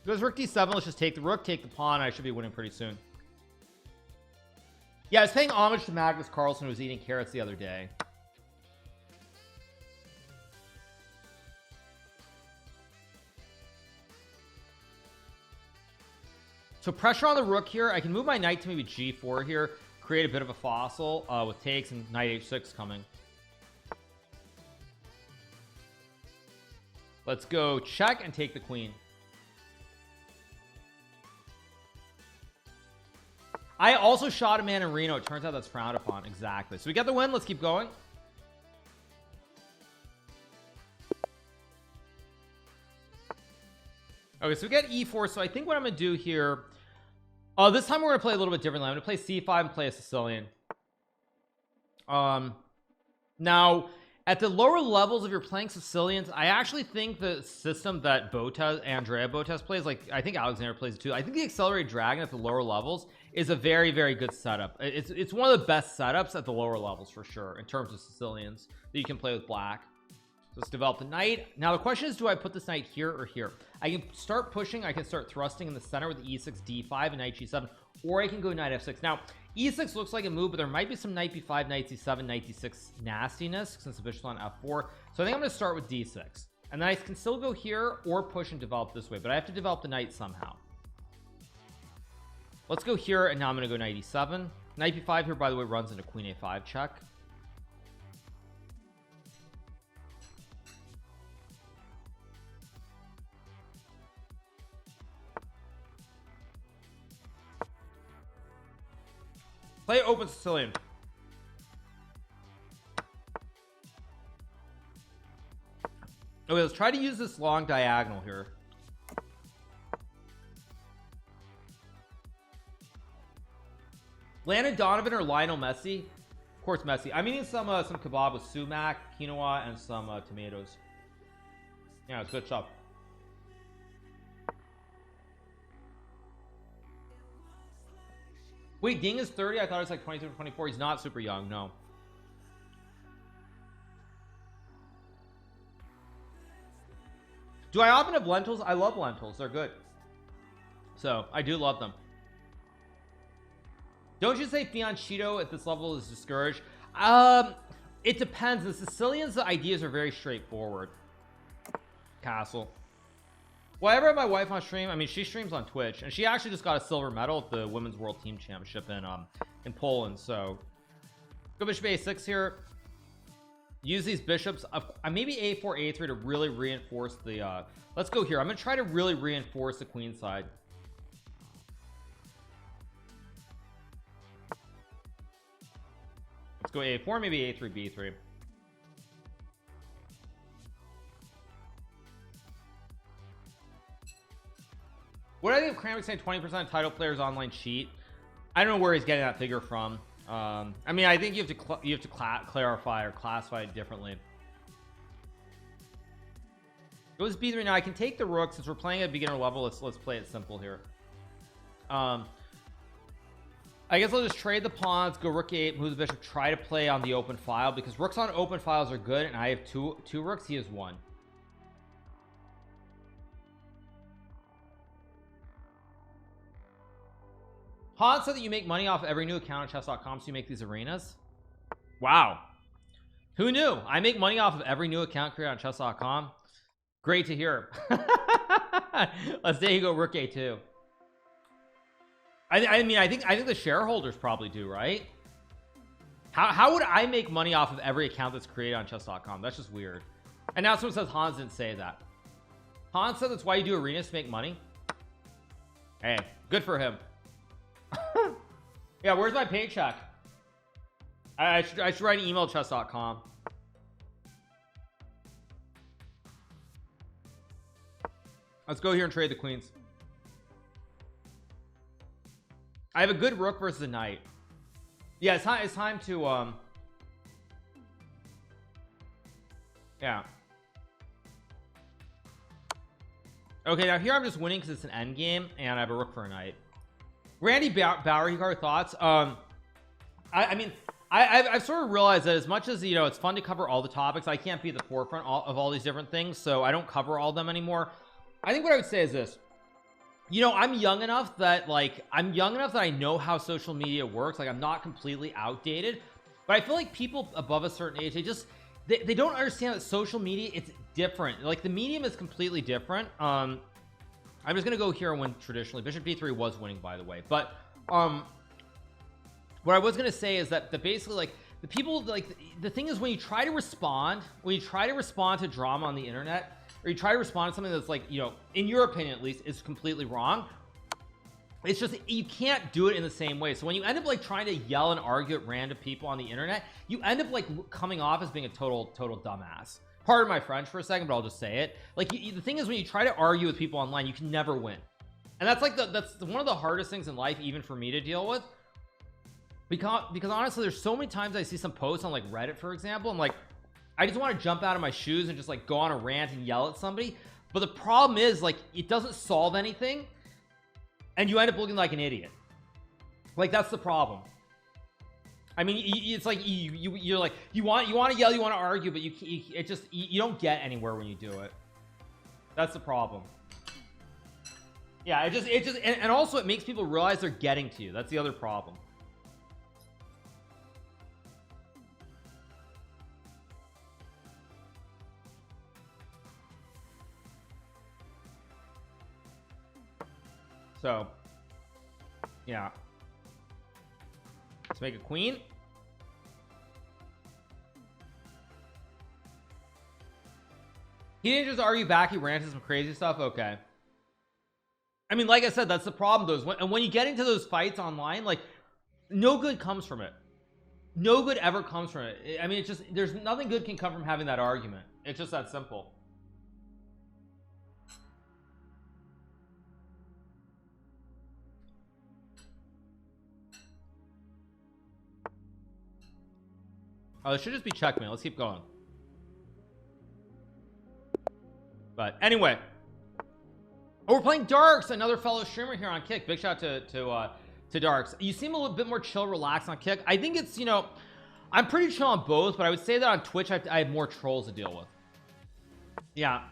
Goes rook d7. Let's just take the rook, take the pawn. I should be winning pretty soon. Yeah, I was paying homage to Magnus Carlsen, who was eating carrots the other day. So pressure on the rook here. I can move my knight to maybe g4 here, create a bit of a fossil with takes and knight h6 coming. Let's go check and take the queen. I also shot a man in Reno. It turns out that's frowned upon. Exactly. So we get the win. Let's keep going. Okay, so we get e4. So I think what I'm going to do here, this time we're going to play a little bit differently. I'm going to play c5 and play a Sicilian. Now, at the lower levels, if you're playing Sicilians, I actually think the system that Andrea Botes plays, like I think Alexander plays it too. I think the Accelerated Dragon at the lower levels is a very, very good setup. It's one of the best setups at the lower levels for sure in terms of Sicilians that you can play with black. So let's develop the knight. Now the question is, do I put this knight here or here? I can start pushing. I can start thrusting in the center with the e6, d5, and knight g7, or I can go knight f6. Now e6 looks like a move, but there might be some knight b5, knight c7, knight d6 nastiness since the bishop's on f4. So I think I'm going to start with d6, and then I can still go here or push and develop this way, but I have to develop the knight somehow. Let's go here, and now I'm going to go knight e7. Knight b5 here, by the way, runs into queen a5 check. Play open Sicilian. Okay, let's try to use this long diagonal here. Landon Donovan or Lionel Messi? Of course, Messi. I'm eating some kebab with sumac, quinoa, and some tomatoes. Yeah, it's good stuff. Wait, Ding is 30? I thought it was like 22 or 24. He's not super young, no. Do I often have lentils? I love lentils. They're good. So, I do love them. Don't you say fianchetto at this level is discouraged? It depends. The Sicilians, the ideas are very straightforward. Castle. Well, I ever had my wife on stream. I mean, she streams on Twitch, and she actually just got a silver medal at the Women's World Team Championship in Poland. So, go bishop a6 here. Use these bishops. Maybe a4, a3 to really reinforce the. Let's go here. I'm gonna try to really reinforce the queen side. Let's go a4, maybe a3, b3. What do I think of Kramnik saying 20% of title players online cheat? I don't know where he's getting that figure from. I mean, I think you have to clarify or classify it differently. Goes b3 now. I can take the rook since we're playing at beginner level. Let's play it simple here. I guess I'll just trade the pawns, go rook a8, move the bishop, try to play on the open file because rooks on open files are good, and I have two rooks. He has one. Han said that you make money off every new account on chess.com, so you make these arenas. Wow, who knew? I make money off of every new account created on chess.com. Great to hear. Let's say you go rook a2. I mean, I think the shareholders probably do, right? How would I make money off of every account that's created on chess.com? That's just weird. And now someone says Hans didn't say that. Hans said that's why you do arenas, to make money. Hey, good for him. Yeah, where's my paycheck? I should write an email to chess.com. Let's go here and trade the queens. I have a good rook versus a knight. Yeah, it's time to yeah. Okay, now here I'm just winning because it's an end game and I have a rook for a knight. Randy Bauer, Hikaru, thoughts? I mean, I've sort of realized that as much as, you know, it's fun to cover all the topics, I can't be at the forefront of all these different things, so I don't cover all of them anymore. I think what I would say is this. You know, I'm young enough that I know how social media works. Like, I'm not completely outdated, but I feel like people above a certain age, they don't understand that social media, it's different. Like, the medium is completely different. I'm just gonna go here and win traditionally. Bishop d3 was winning, by the way, but what I was gonna say is that basically, like, the people, like, the thing is, when you try to respond to drama on the internet, or you try to respond to something that's, like, you know, in your opinion at least, is completely wrong, it's just, you can't do it in the same way. So when you end up, like, trying to yell and argue at random people on the internet, you end up, like, coming off as being a total dumbass. Pardon my French for a second, but I'll just say it. Like, the thing is, when you try to argue with people online, you can never win. And that's, like, that's one of the hardest things in life, even for me, to deal with. Because honestly, there's so many times I see some posts on, like, Reddit, for example, I'm like, I just want to jump out of my shoes and just, like, go on a rant and yell at somebody. But the problem is, like, it doesn't solve anything, and you end up looking like an idiot. Like, that's the problem. I mean, it's like you're like, you want to yell, you want to argue, but you don't get anywhere when you do it. That's the problem. Yeah, and also it makes people realize they're getting to you. That's the other problem. So, yeah. Let's make a queen. He didn't just argue back, he ranted some crazy stuff. Okay. I mean, like I said, that's the problem, though. When you get into those fights online, like, no good comes from it. No good ever comes from it. I mean, it's just, there's nothing good can come from having that argument. It's just that simple. Oh, it should just be checkmate. Let's keep going. But anyway, oh, we're playing Darks, another fellow streamer here on Kick. Big shout out to Darks. You seem a little bit more chill, relaxed on Kick. I think it's, you know, I'm pretty chill on both, but I would say that on Twitch I have more trolls to deal with. Yeah.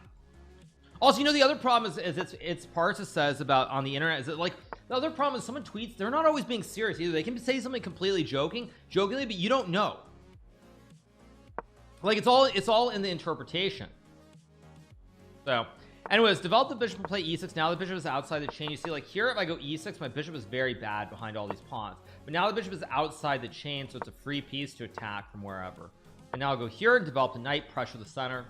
Also, you know, the other problem is it's parts it says about on the internet is that, like, the other problem is someone tweets, they're not always being serious either. They can say something completely jokingly, but you don't know. Like, it's all in the interpretation. So, anyways, develop the bishop and play e6. Now the bishop is outside the chain. You see, like, here, if I go e6, my bishop is very bad behind all these pawns. But now the bishop is outside the chain, so it's a free piece to attack from wherever. And now I'll go here and develop the knight, pressure the center.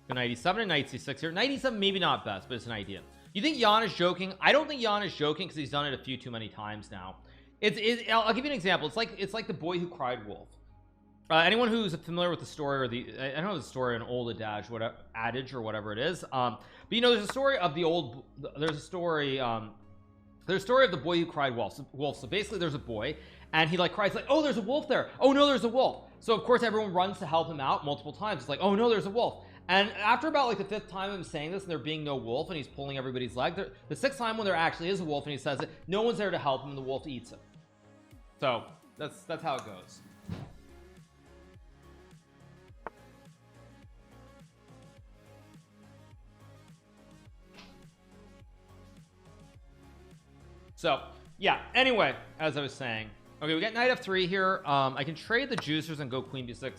Go knight e7 and knight c6 here. Knight e7 maybe not best, but it's an idea. You think Jan is joking? I don't think Jan is joking because he's done it a few too many times now. I'll give you an example. It's like the boy who cried wolf. Anyone who's familiar with the story, or I don't know the story, an old adage or whatever it is, but you know, there's a story of there's a story of the boy who cried wolf. So basically there's a boy and he, like, cries, like, oh, there's a wolf there, oh no, there's a wolf. So of course everyone runs to help him out multiple times. It's like, oh no, there's a wolf. And after about, like, the 5th time of him saying this and there being no wolf and he's pulling everybody's leg, the 6th time when there actually is a wolf and he says it, no one's there to help him and the wolf eats him. So that's how it goes. So yeah, anyway, as I was saying, okay, we got knight f3 here. I can trade the juicers and go queen b6.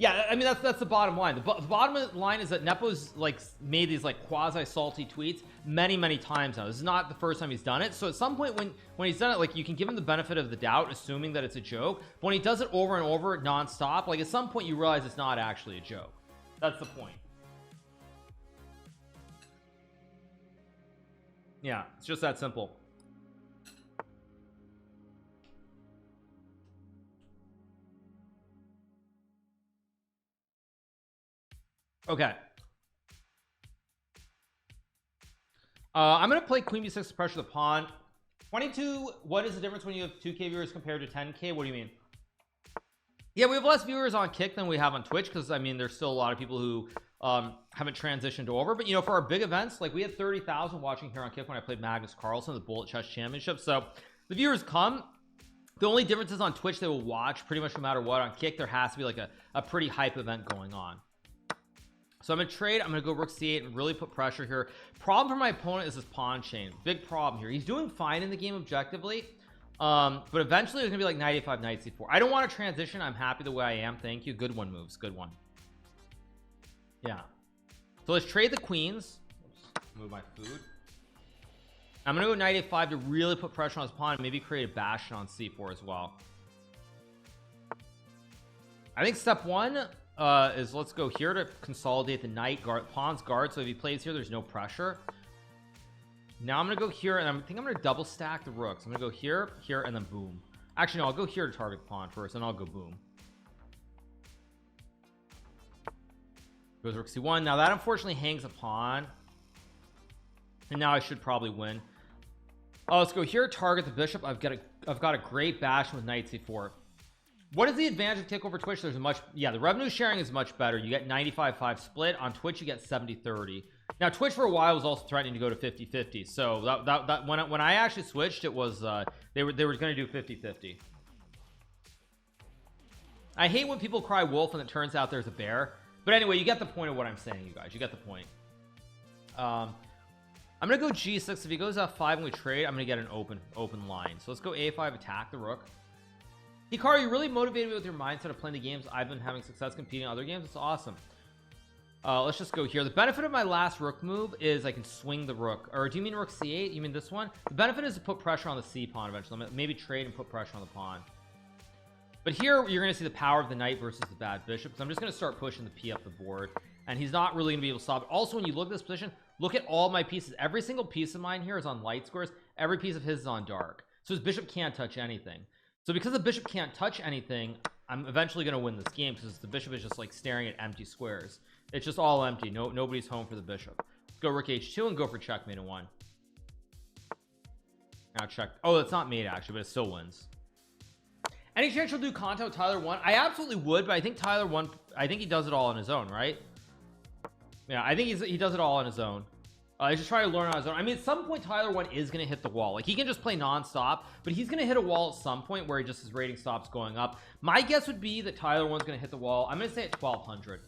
Yeah, I mean, that's the bottom line. The bottom line is that Nepo's, like, made these, like, quasi salty tweets many times now. This is not the first time he's done it. So at some point when he's done it, like, you can give him the benefit of the doubt, assuming that it's a joke. But when he does it over and over nonstop, like, at some point you realize it's not actually a joke. That's the point. Yeah, it's just that simple. Okay, I'm gonna play queen b6 to pressure the pawn. 22. What is the difference when you have 2k viewers compared to 10k? What do you mean? Yeah, we have less viewers on Kick than we have on Twitch, because I mean there's still a lot of people who haven't transitioned over. But you know, for our big events, like we had 30,000 watching here on Kick when I played Magnus Carlsen, the Bullet Chess Championship. So the viewers come. The only difference is on Twitch they will watch pretty much no matter what. On Kick there has to be like a pretty hype event going on. So I'm gonna trade. I'm gonna go rook c8 and really put pressure here. Problem for my opponent is this pawn chain. Big problem here. He's doing fine in the game objectively, but eventually it's gonna be like knight a5, knight c4. I don't want to transition. I'm happy the way I am. Thank you. Good one, moves. Good one. Yeah. So let's trade the queens. Oops, move my food. I'm gonna go knight a5 to really put pressure on his pawn and maybe create a bastion on c4 as well. I think step one is let's go here to consolidate the knight guard pawn's guard, so if he plays here there's no pressure. Now I'm gonna go here and I think I'm gonna double stack the rooks. I'm gonna go here, here, and then boom. Actually no, I'll go here to target the pawn first and I'll go boom. Goes rook c1. Now that unfortunately hangs a pawn, and now I should probably win. Oh, let's go here, target the bishop. I've got a great bastion with knight c4. What is the advantage of Kick over Twitch? There's a much, yeah, the revenue sharing is much better. You get 95-5 split. On Twitch you get 70-30. Now Twitch for a while was also threatening to go to 50-50, so that when I actually switched, it was they were going to do 50-50. I hate when people cry wolf and it turns out there's a bear, but anyway, you get the point of what I'm saying, you guys. You get the point. I'm gonna go g6. If he goes f5 and we trade, I'm gonna get an open line. So let's go a5, attack the rook. Hikaru, you really motivated me with your mindset of playing the games. I've been having success competing in other games. It's awesome. Let's just go here. The benefit of my last rook move is I can swing the rook. Or do you mean rook c8? You mean this one? The benefit is to put pressure on the c pawn eventually. I'm gonna maybe trade and put pressure on the pawn. But here you're going to see the power of the knight versus the bad bishop, because I'm just going to start pushing the p up the board, and he's not really going to be able to stop it. Also, when you look at this position, look at all my pieces. Every single piece of mine here is on light squares. Every piece of his is on dark, so his bishop can't touch anything. So because the bishop can't touch anything, I'm eventually going to win this game, because the bishop is just like staring at empty squares. It's just all empty. Nobody's home for the bishop. Let's go rook h2 and go for checkmate in 1. Now check. Oh, it's not mate actually, but it still wins. Any chance you'll do content with Tyler 1? I absolutely would, but I think Tyler 1, I think he does it all on his own, right? Yeah, I think he does it all on his own. He's just trying to learn on his own. I mean, at some point Tyler 1 is going to hit the wall. Like, he can just play non-stop, but he's going to hit a wall at some point where his rating stops going up. My guess would be that Tyler 1's going to hit the wall. I'm going to say at 1200.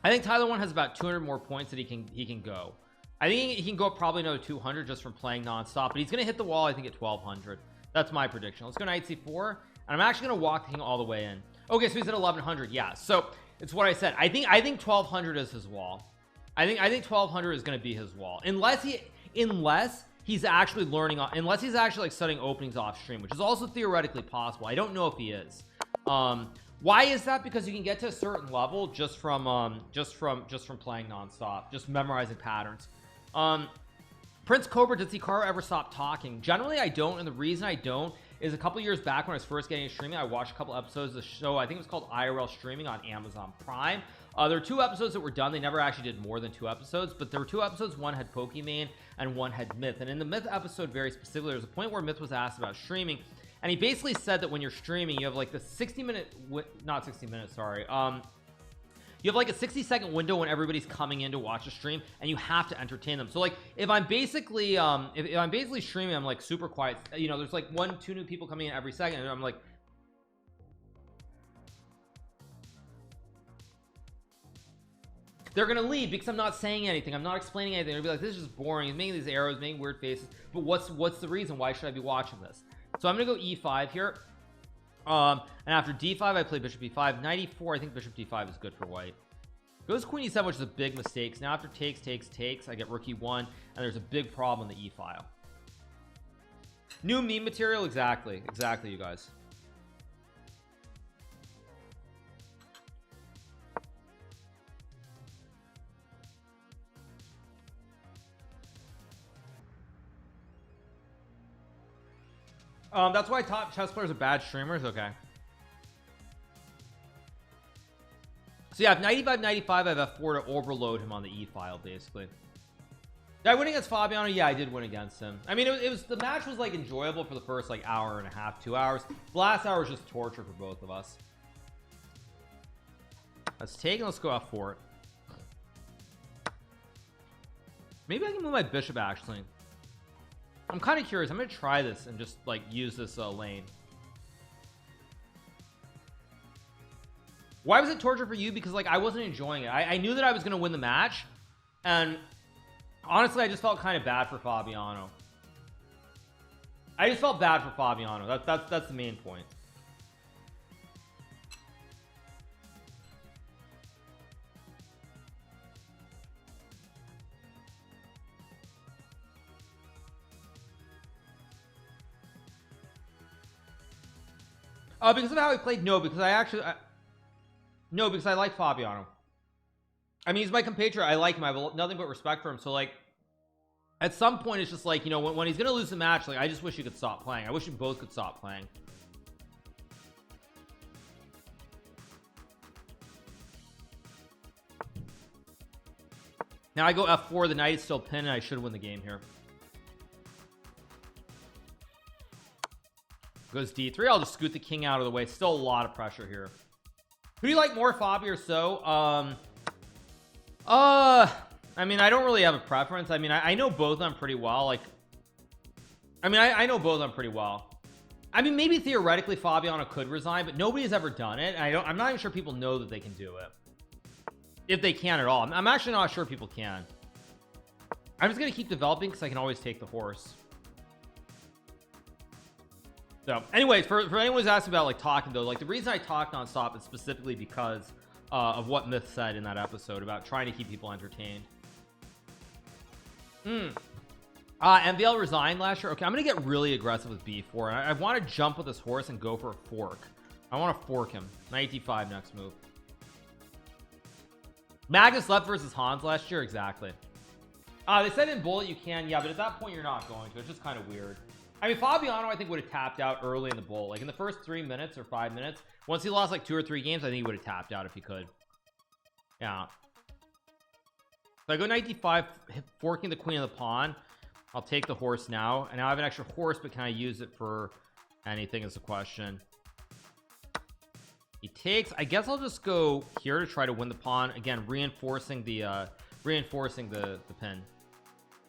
I think Tyler 1 has about 200 more points that he can go. I think he can go up probably another 200 just from playing non-stop, but he's going to hit the wall I think at 1200. That's my prediction. Let's go knight c4, and I'm actually going to walk the king all the way in. Okay, so he's at 1100. Yeah, so it's what I said. I think 1200 is his wall. I think 1200 is going to be his wall, unless he's actually learning, unless he's actually like studying openings off stream, which is also theoretically possible. I don't know if he is. Why is that? Because you can get to a certain level just from playing nonstop, just memorizing patterns. Prince Cobra, does Hikaru ever stop talking? Generally I don't, and the reason I don't is a couple years back when I was first getting into streaming, I watched a couple episodes of the show. I think it was called IRL Streaming on Amazon Prime. There were 2 episodes that were done. They never actually did more than 2 episodes, but there were 2 episodes. One had Pokimane and one had Myth. And in the Myth episode, very specifically, there was a point where Myth was asked about streaming, and he basically said that when you're streaming, you have like the 60-minute, not 60 minutes, sorry. You have like a 60-second window when everybody's coming in to watch a stream, and you have to entertain them. So like if I'm basically if I'm basically streaming, I'm like super quiet, you know, there's like 1-2 new people coming in every second, and I'm like, they're gonna leave because I'm not saying anything, I'm not explaining anything. They'll be like, this is just boring, he's making these arrows, making weird faces, but what's the reason? Why should I be watching this? So I'm gonna go e5 here. And after d5 I play bishop e5. Knight e4, I think bishop d5 is good for white. Goes queen e7, which is a big mistake. Now after takes I get rook e1, and there's a big problem in the e file. New meme material. Exactly you guys. That's why top chess players are bad streamers. Okay. So yeah, if knight e5, I have f4 to overload him on the e file, basically. Did I win against Fabiano? Yeah, I did win against him. I mean, it was the match was like enjoyable for the first like hour and a half, 2 hours. The last hour was just torture for both of us. Let's take and let's go F4. Maybe I can move my bishop actually. I'm kind of curious. I'm gonna try this and just like use this lane. Why was it torture for you? Because like I wasn't enjoying it. I knew that I was gonna win the match, and honestly I just felt kind of bad for Fabiano. I just felt bad for Fabiano. That's the main point. Because of how he played? No, because no, because I like Fabiano. I mean, he's my compatriot. I like him. I have nothing but respect for him. So like at some point it's just like, you know, when he's gonna lose the match, like I just wish you could stop playing. I wish you both could stop playing. Now I go F4. The knight is still pinned, and I should win the game here. Goes D3. I'll just scoot the king out of the way. Still a lot of pressure here. Who do you like more, Fabi or So? I mean, I don't really have a preference. I mean, I know both of them pretty well. Like, I mean, I know both of them pretty well. I mean, maybe theoretically Fabiano could resign, but nobody has ever done it. I'm not even sure people know that they can do it, if they can at all. I'm actually not sure people can. I'm just gonna keep developing because I can always take the horse. So anyways, for anyone who's asking about like talking though, like the reason I talk nonstop is specifically because of what Myth said in that episode about trying to keep people entertained. MVL resigned last year. Okay, I'm gonna get really aggressive with B4, and I want to jump with this horse and go for a fork. I want to fork him. Knight D5 next move. Magnus left versus Hans last year. Exactly. They said in bullet you can, yeah, but at that point you're not going to. It's just kind of weird. I mean, Fabiano I think would have tapped out early in the bowl, like in the first 3 minutes or 5 minutes. Once he lost like 2 or 3 games, I think he would have tapped out if he could. Yeah. So I go knight d5, forking the queen of the pawn. I'll take the horse now, and now I have an extra horse, but can I use it for anything is the question. He takes. I guess I'll just go here to try to win the pawn again, reinforcing the pin.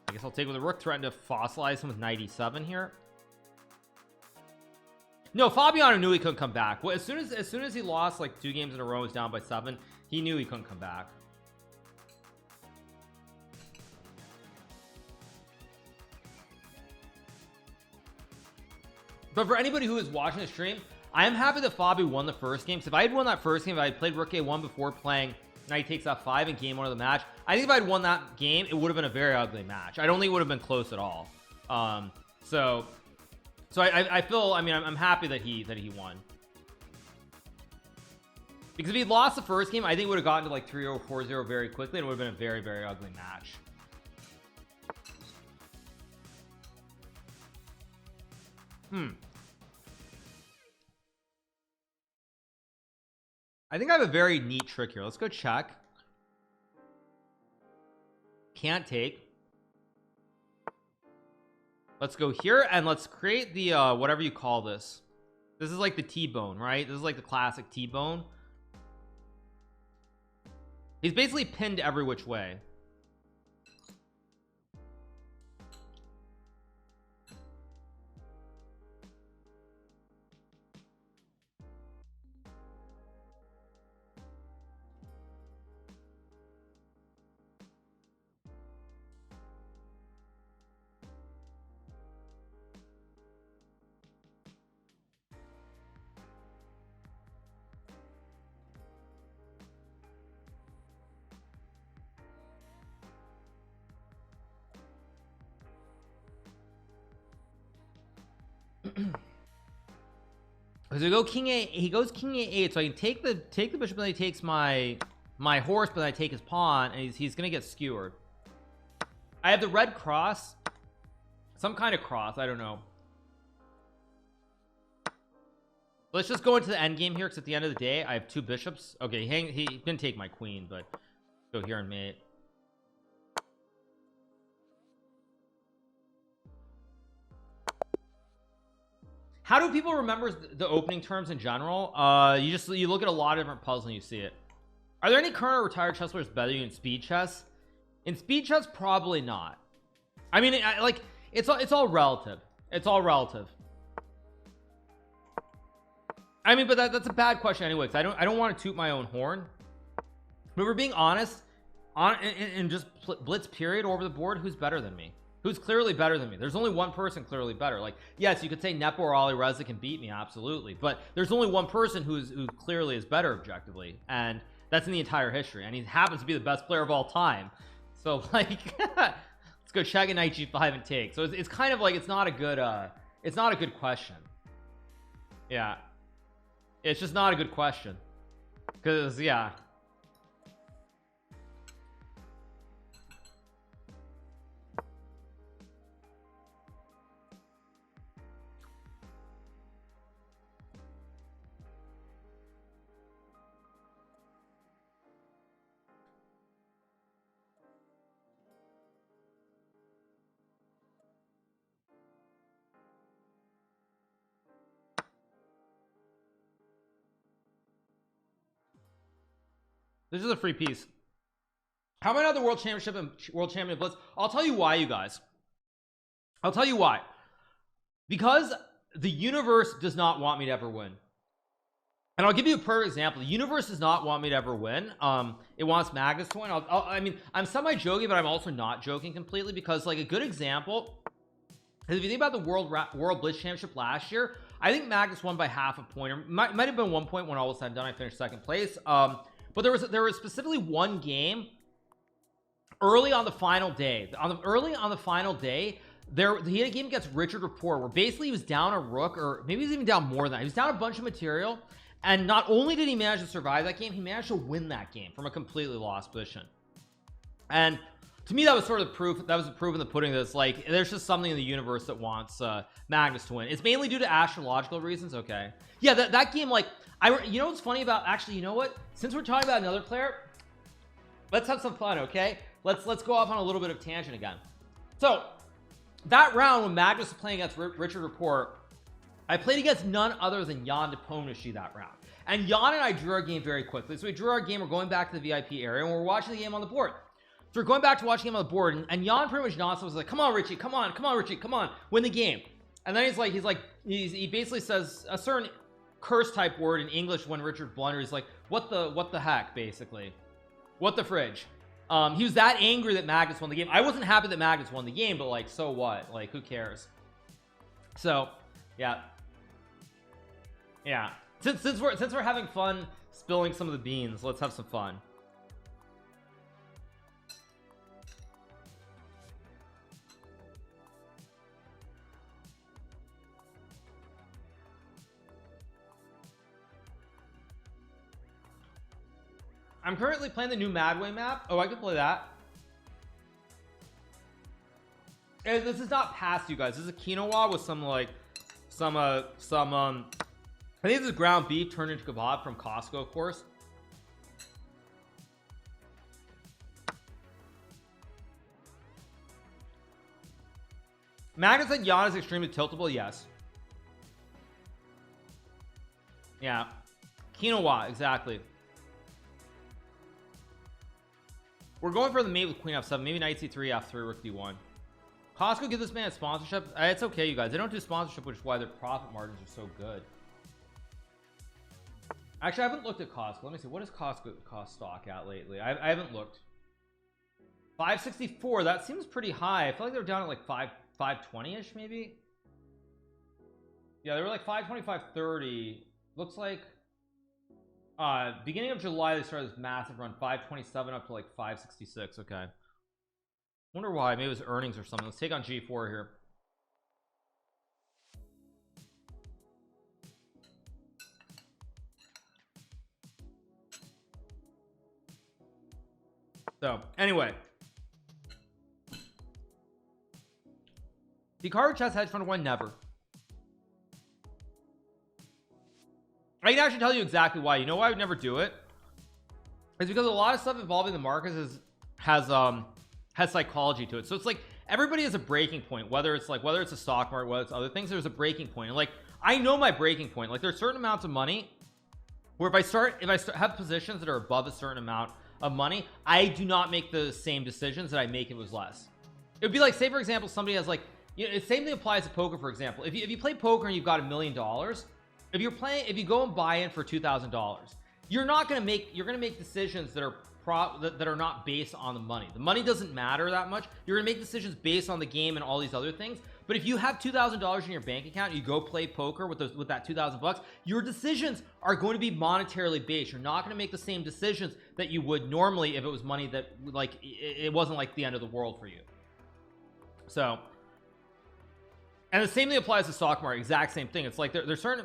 I guess I'll take with the rook, threaten to fossilize him with knight e7 here. No, Fabiano knew he couldn't come back. Well, as soon as he lost like 2 games in a row, was down by 7, he knew he couldn't come back. But for anybody who is watching the stream, I am happy that Fabi won the first game. So if I had won that first game, if I had played rook a1 before playing knight takes f5 in game 1 of the match, I think if I'd won that game, it would have been a very ugly match. I don't think it would have been close at all. So I feel, I mean, I'm happy that he won, because if he lost the first game, I think it would have gotten to like 3-0 4-0 very quickly, and it would have been a very, very ugly match. I think I have a very neat trick here. Let's go check. Can't take. Let's go here and let's create the whatever you call this. This is like the T-bone, right? This is like the classic T-bone. He's basically pinned every which way. So we go king a, he goes king a8, so I can take the bishop, and then he takes my horse, but then I take his pawn, and he's gonna get skewered. I have the red cross, some kind of cross, I don't know. Let's just go into the end game here, because at the end of the day I have 2 bishops. Okay, he didn't take my queen, but go here and mate. How do people remember the opening terms in general? You look at a lot of different puzzles and you see it. Are there any current or retired chess players better than you in speed chess? In speed chess, probably not. I mean, like it's all relative. It's all relative. I mean, but that's a bad question anyway, because I don't want to toot my own horn. But we're being honest, in just blitz period over the board, who's better than me? Who's clearly better than me? There's only one person clearly better. Like, yes, you could say Nepo or Ali Reza can beat me, absolutely, but there's only one person who clearly is better objectively, and that's in the entire history, and he happens to be the best player of all time. So like let's go check a knight g5 and take. So it's kind of like it's not a good question. Yeah, it's just not a good question, because yeah, this is a free piece. How am I not the world championship and world champion blitz? I'll tell you why, you guys. I'll tell you why. Because the universe does not want me to ever win. And I'll give you a perfect example. The universe does not want me to ever win. It wants Magnus to win. I mean, I'm semi-joking, but I'm also not joking completely, because like a good example is if you think about the world blitz championship last year, I think Magnus won by half a point, or might have been 1 point when all was said and done. I finished second place. But there was specifically one game early on the final day. Early on the final day, he had a game against Richard Rapport where basically he was down a rook, or maybe he was even down more than that. He was down a bunch of material, and not only did he manage to survive that game, he managed to win that game from a completely lost position. And to me, that was sort of proof. That was the proof in the pudding that it's like there's just something in the universe that wants Magnus to win. It's mainly due to astrological reasons. Okay, yeah, that game, like you know what's funny about, actually, you know what, since we're talking about another player, let's have some fun. Okay, let's go off on a little bit of tangent again. So that round when Magnus was playing against Richard Rapport, I played against none other than Jan Nepomniachtchi that round, and Jan and I drew our game very quickly. So we drew our game, we're going back to the VIP area, and we're watching the game on the board. So we're going back to watching him on the board, and Jan pretty much nonstop was like, come on Richie, come on Richie, come on, win the game. And then he basically says a certain curse type word in English when Richard blunders. He's like, what the heck, basically, what the fridge. He was that angry that Magnus won the game. I wasn't happy that Magnus won the game, but like, so what, like, who cares? So yeah, since we're having fun spilling some of the beans, let's have some fun. I'm currently playing the new Madway map. Oh, I could play that. And this is not past, you guys. This is a quinoa with some I think this is ground beef turned into kebab from Costco, of course. Magnus said Jan is extremely tiltable. Yes. Yeah. Quinoa, exactly. We're going for the mate with queen f7, maybe knight c3, f3, rook d1. Costco give this man a sponsorship. It's okay, you guys. They don't do sponsorship, which is why their profit margins are so good. Actually, I haven't looked at Costco. Let me see. What does Costco cost stock at lately? I haven't looked. 564. That seems pretty high. I feel like they're down at like 520-ish, maybe. Yeah, they were like 520, 530. Looks like beginning of July they started this massive run, 527 up to like 566. Okay, wonder why. Maybe it was earnings or something. Let's take on G4 here. So anyway, Hikaru chess hedge fund one, never. I can actually tell you exactly why. You know why I would never do it? It's because a lot of stuff involving the markets has psychology to it. So it's like everybody has a breaking point, whether it's a stock market, whether it's other things. There's a breaking point, and like I know my breaking point. Like there's certain amounts of money where if I have positions that are above a certain amount of money, I do not make the same decisions that I make if it was less. It would be like, say for example, somebody has like, you know, the same thing applies to poker. For example, if you play poker and you've got $1 million, if you go and buy in for $2,000, you're gonna make decisions that are not based on the money. The money doesn't matter that much. You're gonna make decisions based on the game and all these other things. But if you have $2,000 in your bank account, you go play poker with that $2,000, your decisions are going to be monetarily based. You're not going to make the same decisions that you would normally if it was money that like it wasn't like the end of the world for you. So, and the same thing applies to stock market. Exact same thing. It's like there's certain,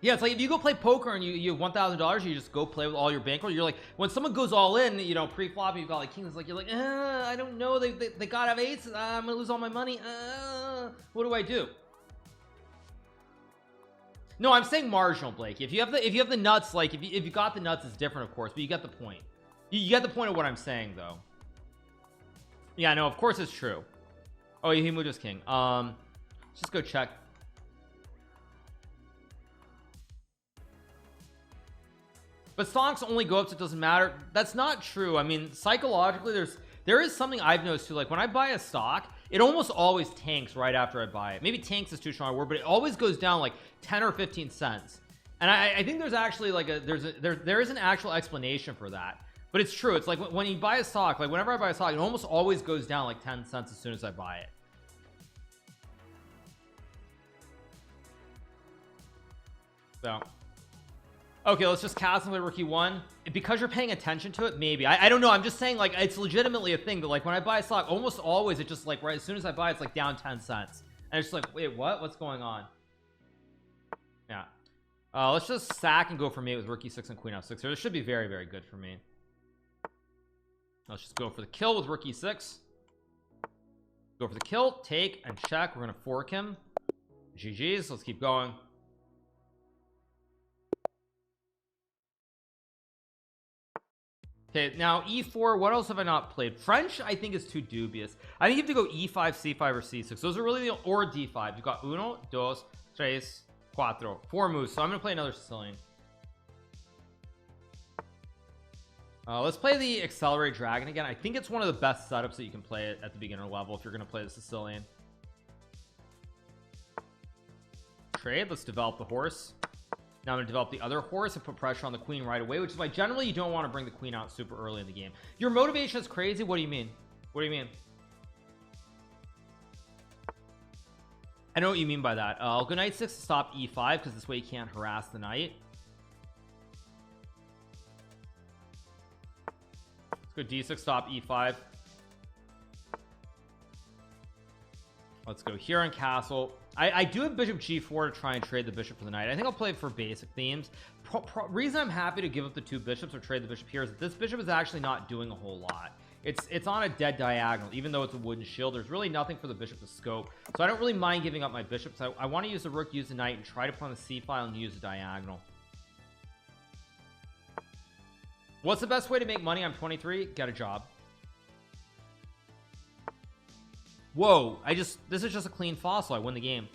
yeah, it's like if you go play poker and you have $1,000, you just go play with all your bankroll. You're like, when someone goes all in, you know, pre-flop, you've got like kings, like you're like, I don't know, they gotta have eights, I'm gonna lose all my money, what do I do? No, I'm saying marginal, Blake. If you have the nuts, like if you got the nuts, it's different, of course, but you get the point. You get the point of what I'm saying, though. Yeah, no, of course it's true. Oh, he moved his king. Let's just go check. But stocks only go up, so it doesn't matter. That's not true. I mean, psychologically, there is something I've noticed too. Like when I buy a stock, it almost always tanks right after I buy it. Maybe tanks is too strong a word, but it always goes down like 10 or 15 cents. And I think there's actually like there is an actual explanation for that. But it's true. It's like when you buy a stock, like whenever I buy a stock, it almost always goes down like 10 cents as soon as I buy it. So okay, let's just cast and rookie 1 because you're paying attention to it. Maybe I don't know. I'm just saying, like, it's legitimately a thing. But like when I buy a stock, almost always it just like right as soon as I buy, it's like down 10 cents, and it's just like, wait, what's going on? Yeah, let's just sack and go for mate with rookie 6 and queen f6 here. This should be very, very good for me. Let's just go for the kill with rookie 6. Go for the kill, take and check. We're gonna fork him. GG's. Let's keep going. Okay, now e4. What else have I not played? French I think is too dubious. I think you have to go e5, c5, or c6. Those are really the, or d5. You've got uno, dos, tres, cuatro, 4 moves. So I'm gonna play another Sicilian. Let's play the accelerate dragon again. I think it's one of the best setups that you can play it at the beginner level if you're gonna play the Sicilian. Trade. Let's develop the horse. Now I'm going to develop the other horse and put pressure on the queen right away, which is why generally you don't want to bring the queen out super early in the game. Your motivation is crazy. What do you mean? What do you mean? I know what you mean by that. I'll go knight 6 to stop e5 because this way you can't harass the knight. Let's go d6 stop e5. Let's go here on castle. I do have bishop g4 to try and trade the bishop for the knight. I think I'll play it for basic themes. Reason I'm happy to give up the 2 bishops or trade the bishop here is that this bishop is actually not doing a whole lot. It's on a dead diagonal. Even though it's a wooden shield, there's really nothing for the bishop to scope, so I don't really mind giving up my bishops. I want to use the rook, use the knight, and try to play on the c file and use the diagonal. What's the best way to make money? I'm 23. Get a job. Whoa, this is just a clean fossil. I win the game.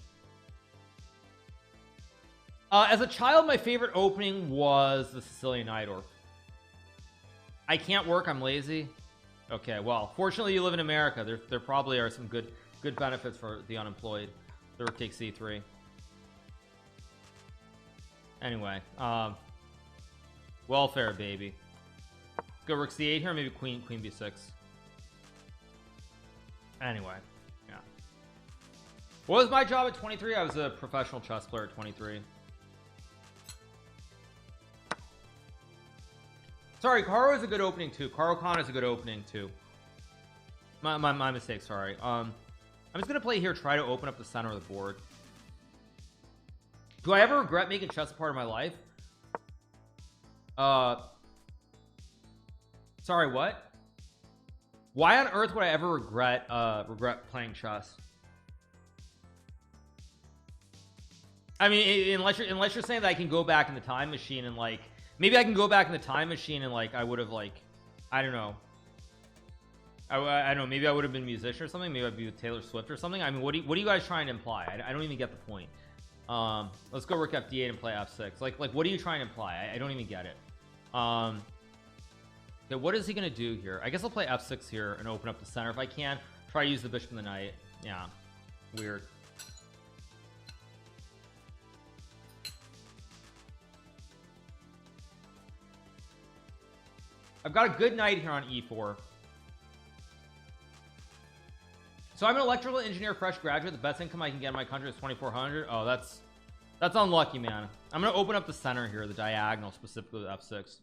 As a child, my favorite opening was the Sicilian Nightorf. I can't work, I'm lazy. Okay, well, fortunately you live in America. There probably are some good benefits for the unemployed. The rook takes c3. Anyway, welfare, baby. Let's go rook c8 here, maybe queen b6. Anyway, yeah. What was my job at 23? I was a professional chess player at 23. Sorry, Hikaru is a good opening too. Hikaru is a good opening too. My mistake, sorry. I'm just gonna play here, try to open up the center of the board. Do I ever regret making chess a part of my life? Sorry, what? Why on earth would I ever regret playing chess? I mean, unless you're saying that I can go back in the time machine and like maybe I can go back in the time machine and like I would have like I don't know I don't know, maybe I would have been a musician or something. Maybe I'd be with Taylor Swift or something. I mean, what are you guys trying to imply? I don't even get the point. Let's go rook f8 and play f6. Like what are you trying to imply? I don't even get it. Okay, what is he gonna do here? I guess I'll play f6 here and open up the center if I can. Try to use the bishop and the knight. Yeah, weird. I've got a good knight here on e4. So I'm an electrical engineer, fresh graduate. The best income I can get in my country is 2,400. Oh, that's unlucky, man. I'm gonna open up the center here, the diagonal, specifically with f6.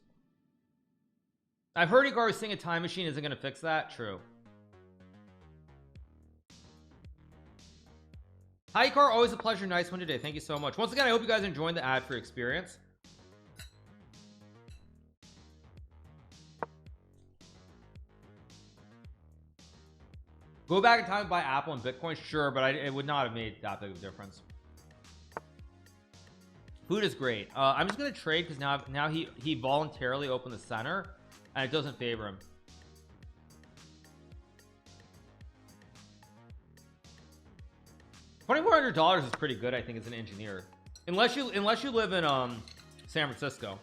I've heard Hikaru sing a time machine isn't gonna fix that. True. Hi Hikaru, always a pleasure. Nice one today. Thank you so much. Once again, I hope you guys enjoyed the ad-free experience. Go back in time and buy Apple and Bitcoin, sure, but it would not have made that big of a difference. Food is great. I'm just gonna trade because now he voluntarily opened the center and it doesn't favor him. $2,400 is pretty good, I think, as an engineer, unless you live in San Francisco.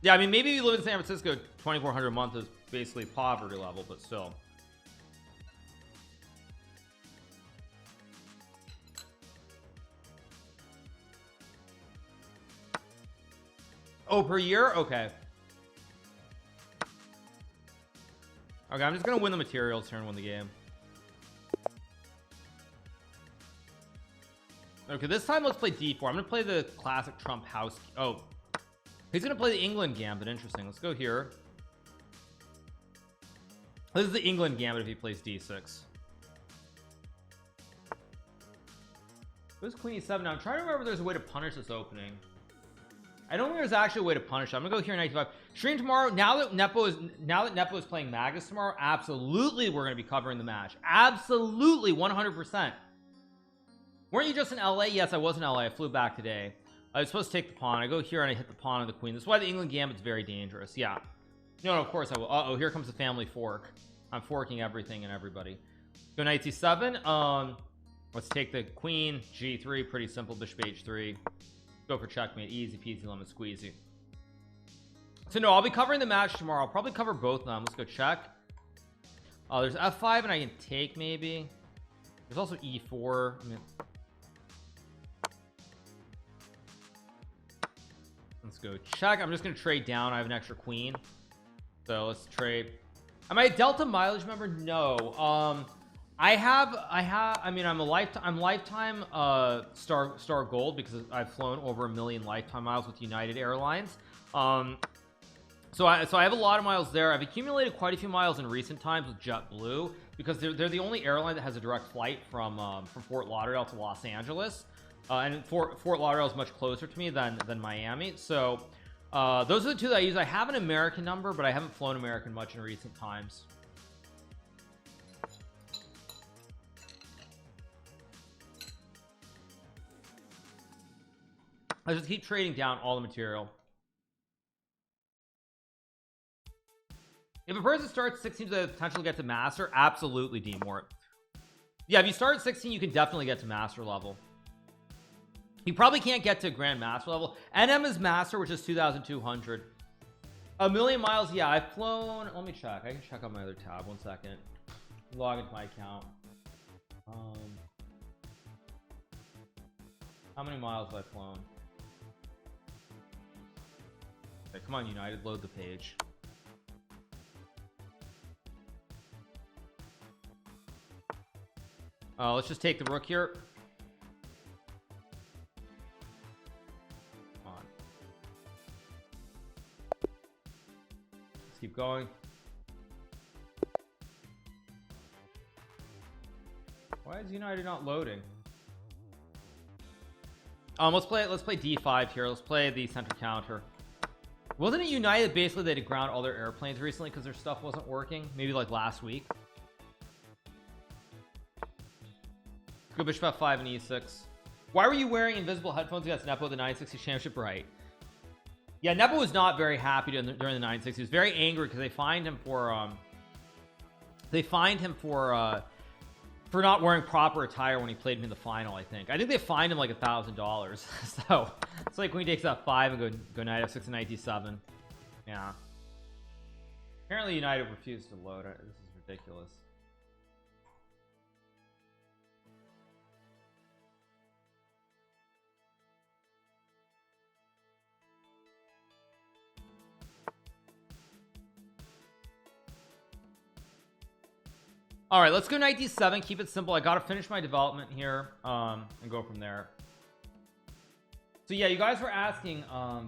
Yeah, I mean, maybe if you live in San Francisco, $2,400 a month is basically poverty level, but still. Oh, per year? Okay. Okay, I'm just gonna win the materials here and win the game. Okay, this time let's play d4. I'm gonna play the classic Trump house. Oh, he's gonna play the England gambit. Interesting. Let's go here. This is the England gambit if he plays d6. Who's queen e7? Now I'm trying to remember if there's a way to punish this opening. I don't think there's actually a way to punish it. I'm gonna go here knight e5. Stream tomorrow. Now that Nepo is playing Magus tomorrow, absolutely we're gonna be covering the match. Absolutely, 100%. Weren't you just in LA? Yes, I was in LA. I flew back today. I was supposed to take the pawn. I go here and I hit the pawn and the queen. That's why the England gambit's very dangerous. Yeah. No, of course I will. Uh-oh, here comes the family fork. I'm forking everything and everybody. Go knight c7. Let's take the queen, g3. Pretty simple. Bishop h3. Go for checkmate. Easy peasy lemon squeezy. So no, I'll be covering the match tomorrow. I'll probably cover both of them. Let's go check. There's f5 and I can take maybe. There's also e4. I mean, let's go check. I'm just gonna trade down. I have an extra queen, so let's trade. Am I a Delta mileage member? No. I mean, I'm lifetime star gold because I've flown over 1 million lifetime miles with United Airlines. So I have a lot of miles there. I've accumulated quite a few miles in recent times with JetBlue because they're the only airline that has a direct flight from Fort Lauderdale to Los Angeles. And Fort Lauderdale is much closer to me than Miami. So those are the two that I use. I have an American number, but I haven't flown American much in recent times. I just keep trading down all the material. If a person starts 16 to the potential to get to master, absolutely demort. Yeah, if you start at 16, you can definitely get to master level. You probably can't get to grand master level. NM is master, which is 2,200. 1 million miles. Yeah, I've flown. Let me check. I can check on my other tab. 1 second. Log into my account. How many miles have I flown? Okay, come on, United, load the page. Let's just take the rook here. Come on. Let's keep going. Why is United not loading? Let's play d5 here. Let's play the center counter. Wasn't it United basically they had to ground all their airplanes recently because their stuff wasn't working? Maybe like last week. Go bishop f5 and e6. Why were you wearing invisible headphones against Nepo the 960 championship? Right. Yeah, Nepo was not very happy during the 9-6. He was very angry because they fined him for not wearing proper attire when he played in the final. I think they fined him like $1,000. So it's like when he takes that 5 and go knight f6 and knight d7. Yeah, apparently United refused to load it. This is ridiculous. All right, let's go knight d7. Keep it simple. I gotta finish my development here and go from there. So yeah, you guys were asking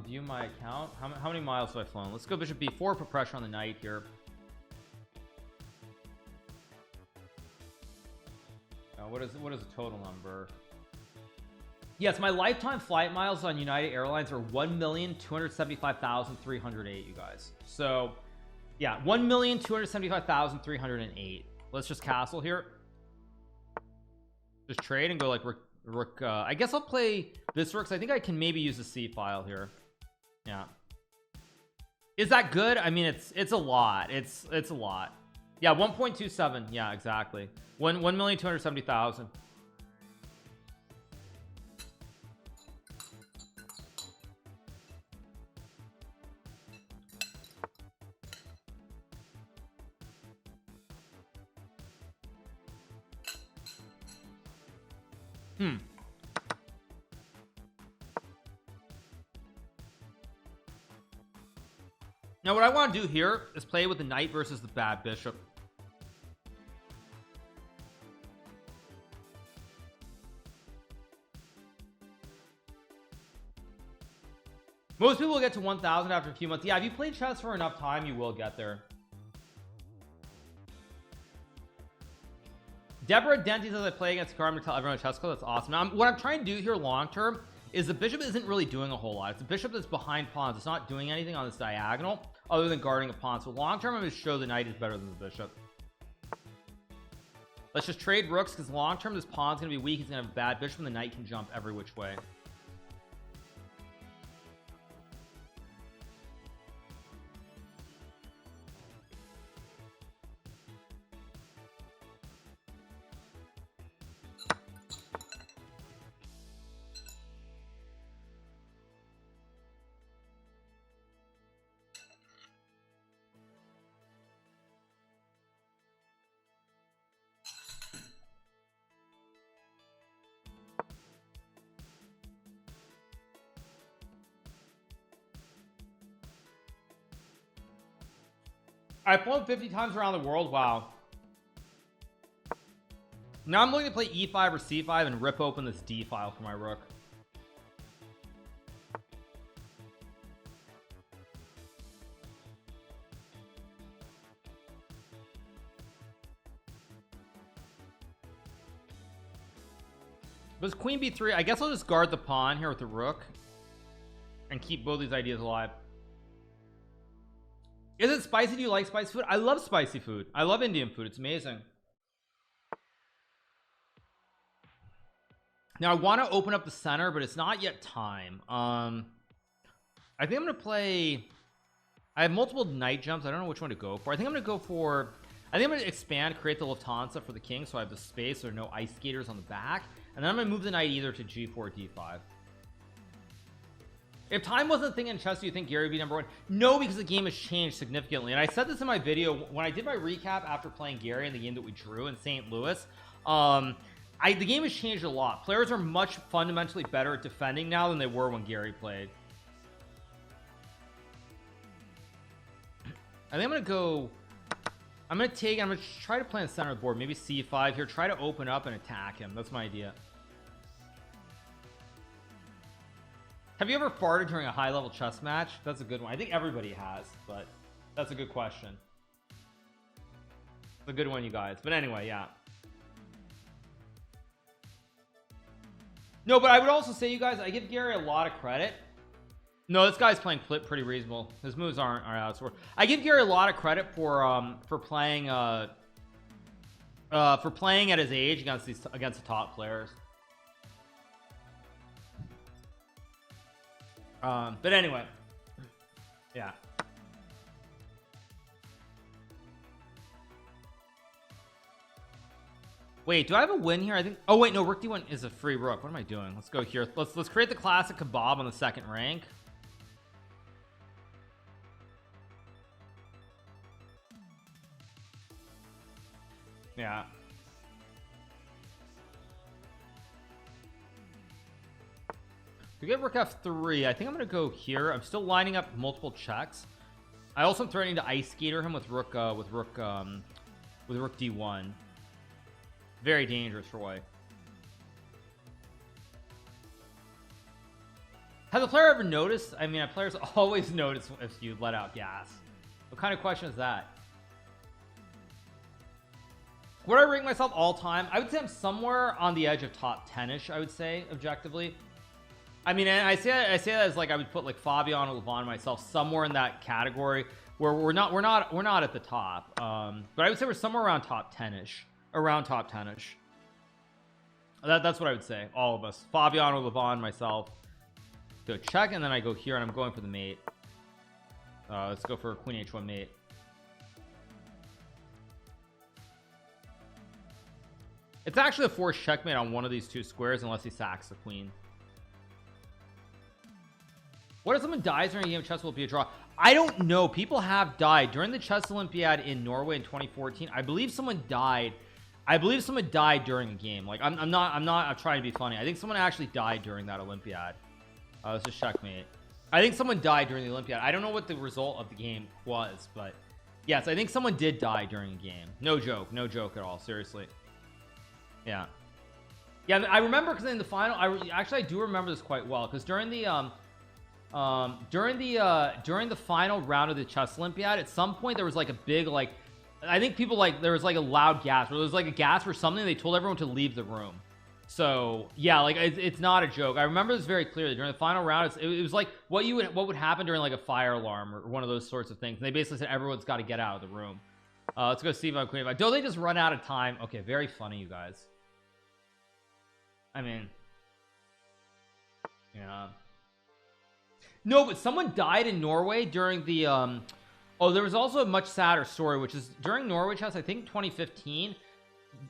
view my account. How many miles have I flown? Let's go bishop b4, put pressure on the knight here. What is the total number? Yes, my lifetime flight miles on United Airlines are 1,275,308, you guys. So yeah, 1,275,308. Let's just castle here. Just trade and go like rook. I guess I'll play this rook. I think I can maybe use the c file here. Yeah. Is that good? I mean, it's a lot. It's a lot. Yeah, 1.27. Yeah, exactly. 1,270,000. Now what I want to do here is play with the knight versus the bad bishop. Most people will get to 1,000 after a few months. Yeah, if you play chess for enough time, you will get there. Deborah Denti says I play against Hikaru. I'm gonna tell everyone at Chess Club. That's awesome. Now, what I'm trying to do here long term is the bishop isn't really doing a whole lot. It's a bishop that's behind pawns. It's not doing anything on this diagonal other than guarding a pawn. So long term, I'm going to show the knight is better than the bishop. Let's just trade rooks because long term this pawn's going to be weak. He's going to have a bad bishop and the knight can jump every which way. I've flown 50 times around the world. Wow. Now I'm looking to play e5 or c5 and rip open this d file for my rook. But it's queen b3. I guess I'll just guard the pawn here with the rook and keep both these ideas alive. Is it spicy? Do you like spicy food? I love spicy food. I love Indian food. It's amazing. Now I want to open up the center, but it's not yet time. I think I'm gonna play. I have multiple knight jumps. I don't know which one to go for. I think I'm gonna go for. I think I'm gonna expand, create the Lufthansa for the king, so I have the space. So there are no ice skaters on the back, and then I'm gonna move the knight either to g4, d5. If time wasn't a thing in chess, do you think Gary would be number one? No, because the game has changed significantly. And I said this in my video when I did my recap after playing Gary in the game that we drew in St. Louis. The game has changed a lot. Players are much fundamentally better at defending now than they were when Gary played. I think I'm gonna try to play in the center of the board, maybe c5 here, try to open up and attack him. That's my idea. Have you ever farted during a high-level chess match? That's a good one. I think everybody has, but that's a good question. It's a good one, you guys. But anyway, yeah. No, but I would also say, you guys, I give Gary a lot of credit. No, this guy's playing pretty reasonable. His moves aren't out. I give Gary a lot of credit for playing at his age against the top players. But anyway, Yeah. Wait, do I have a win here? I think. Oh wait, no. Rook D1 is a free rook. What am I doing? Let's go here. Let's create the classic kebab on the second rank. Yeah. To get rook f3, I think I'm gonna go here. I'm still lining up multiple checks. I also am threatening to ice skater him with rook d1. Very dangerous for white. Has a player ever noticed? I mean, players always notice if you let out gas. What kind of question is that? Where do I rank myself all time? I would say I'm somewhere on the edge of top 10ish. I would say objectively. I mean, and I say that as like I would put like Fabiano, Levon, myself somewhere in that category where we're not at the top. But I would say we're somewhere around top 10ish. Around top 10ish. That's what I would say. All of us. Fabiano, Levon, myself. Go check, and then I go here, and I'm going for the mate. Let's go for Queen H1 mate. It's actually a forced checkmate on one of these two squares unless he sacks the queen. What if someone dies during a game of chess? Will it be a draw? I don't know. People have died during the chess Olympiad in Norway in 2014. I believe someone died. I believe someone died during a game. Like I'm trying to be funny. I think someone actually died during that Olympiad. Let's just checkmate. I think someone died during the Olympiad. I don't know what the result of the game was, but yes, I think someone did die during a game. No joke at all. Seriously. Yeah. I remember because in the final, I do remember this quite well because during the final round of the chess Olympiad, at some point there was like a big like. I think people like there was like a loud gasp or there was like a gasp or something. They told everyone to leave the room. So yeah, like it's not a joke. I remember this very clearly during the final round. It was like what would happen during like a fire alarm or one of those sorts of things. And they basically said everyone's got to get out of the room. Let's go Steve on Queen. Don't they just run out of time? Okay, very funny, you guys. I mean, yeah. No, but someone died in Norway during the oh, there was also a much sadder story, which is during Norway chess, I think 2015.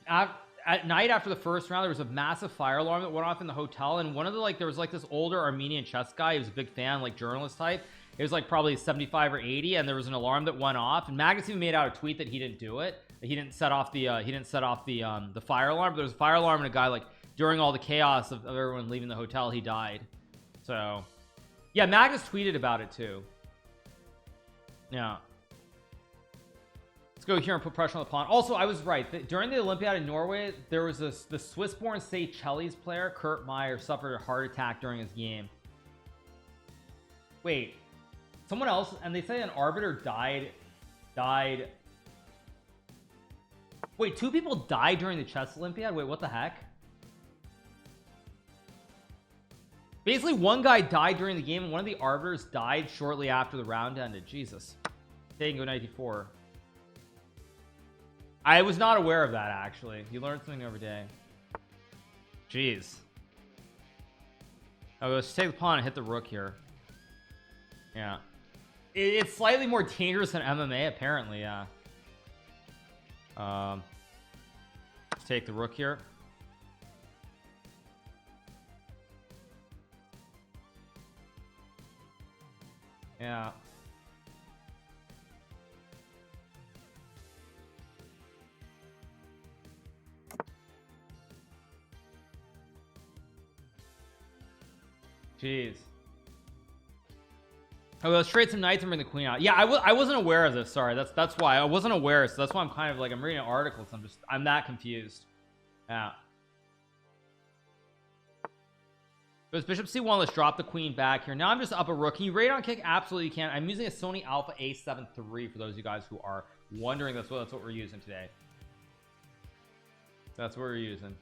At night after the first round, there was a massive fire alarm that went off in the hotel, and one of the like there was like this older Armenian chess guy. He was a big fan, like journalist type. It was like probably 75 or 80, and there was an alarm that went off. And Magnus even made out a tweet that he didn't do it. That he didn't set off the the fire alarm. But there was a fire alarm, and a guy like during all the chaos of everyone leaving the hotel, he died. So yeah, Magnus tweeted about it too. Yeah. Let's go here and put pressure on the pawn. Also, I was right. During the Olympiad in Norway, there was the Swiss-born Seychelles player, Kurt Meyer, suffered a heart attack during his game. Wait. Someone else, and they say an arbiter died. Wait, two people died during the chess Olympiad? Wait, what the heck? Basically, one guy died during the game, and one of the arbiters died shortly after the round ended. Jesus. Tango 94. I was not aware of that, actually. You learn something every day. Jeez. Oh, let's take the pawn and hit the rook here. Yeah. It's slightly more dangerous than MMA, apparently, yeah. Let's take the rook here. Yeah. Jeez. Oh, let's trade some knights and bring the queen out. Yeah, I wasn't aware of this. Sorry, that's why I wasn't aware. So that's why I'm kind of like I'm reading articles. I'm that confused. Yeah. Goes bishop c1. Let's drop the queen back here. Now I'm just up a rook. Can you raid on kick? Absolutely can. I'm using a Sony Alpha A7 III for those of you guys who are wondering. That's what we're using today. That's what we're using.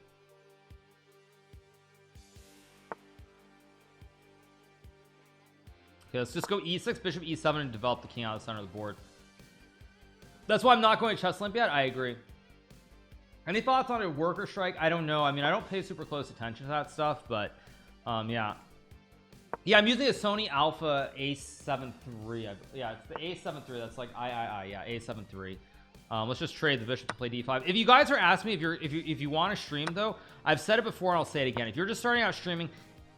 Okay, let's just go e6, bishop e7, and develop the king out of the center of the board. That's why I'm not going to chess Olympiad. I agree. Any thoughts on a worker strike? I don't know. I mean, I don't pay super close attention to that stuff, but yeah. Yeah, I'm using a Sony Alpha A7 III. Yeah, it's the A7 III. That's like yeah, A7 III. Let's just trade the bishop to play d5. If you guys are asking me if you want to stream though, I've said it before and I'll say it again. If you're just starting out streaming,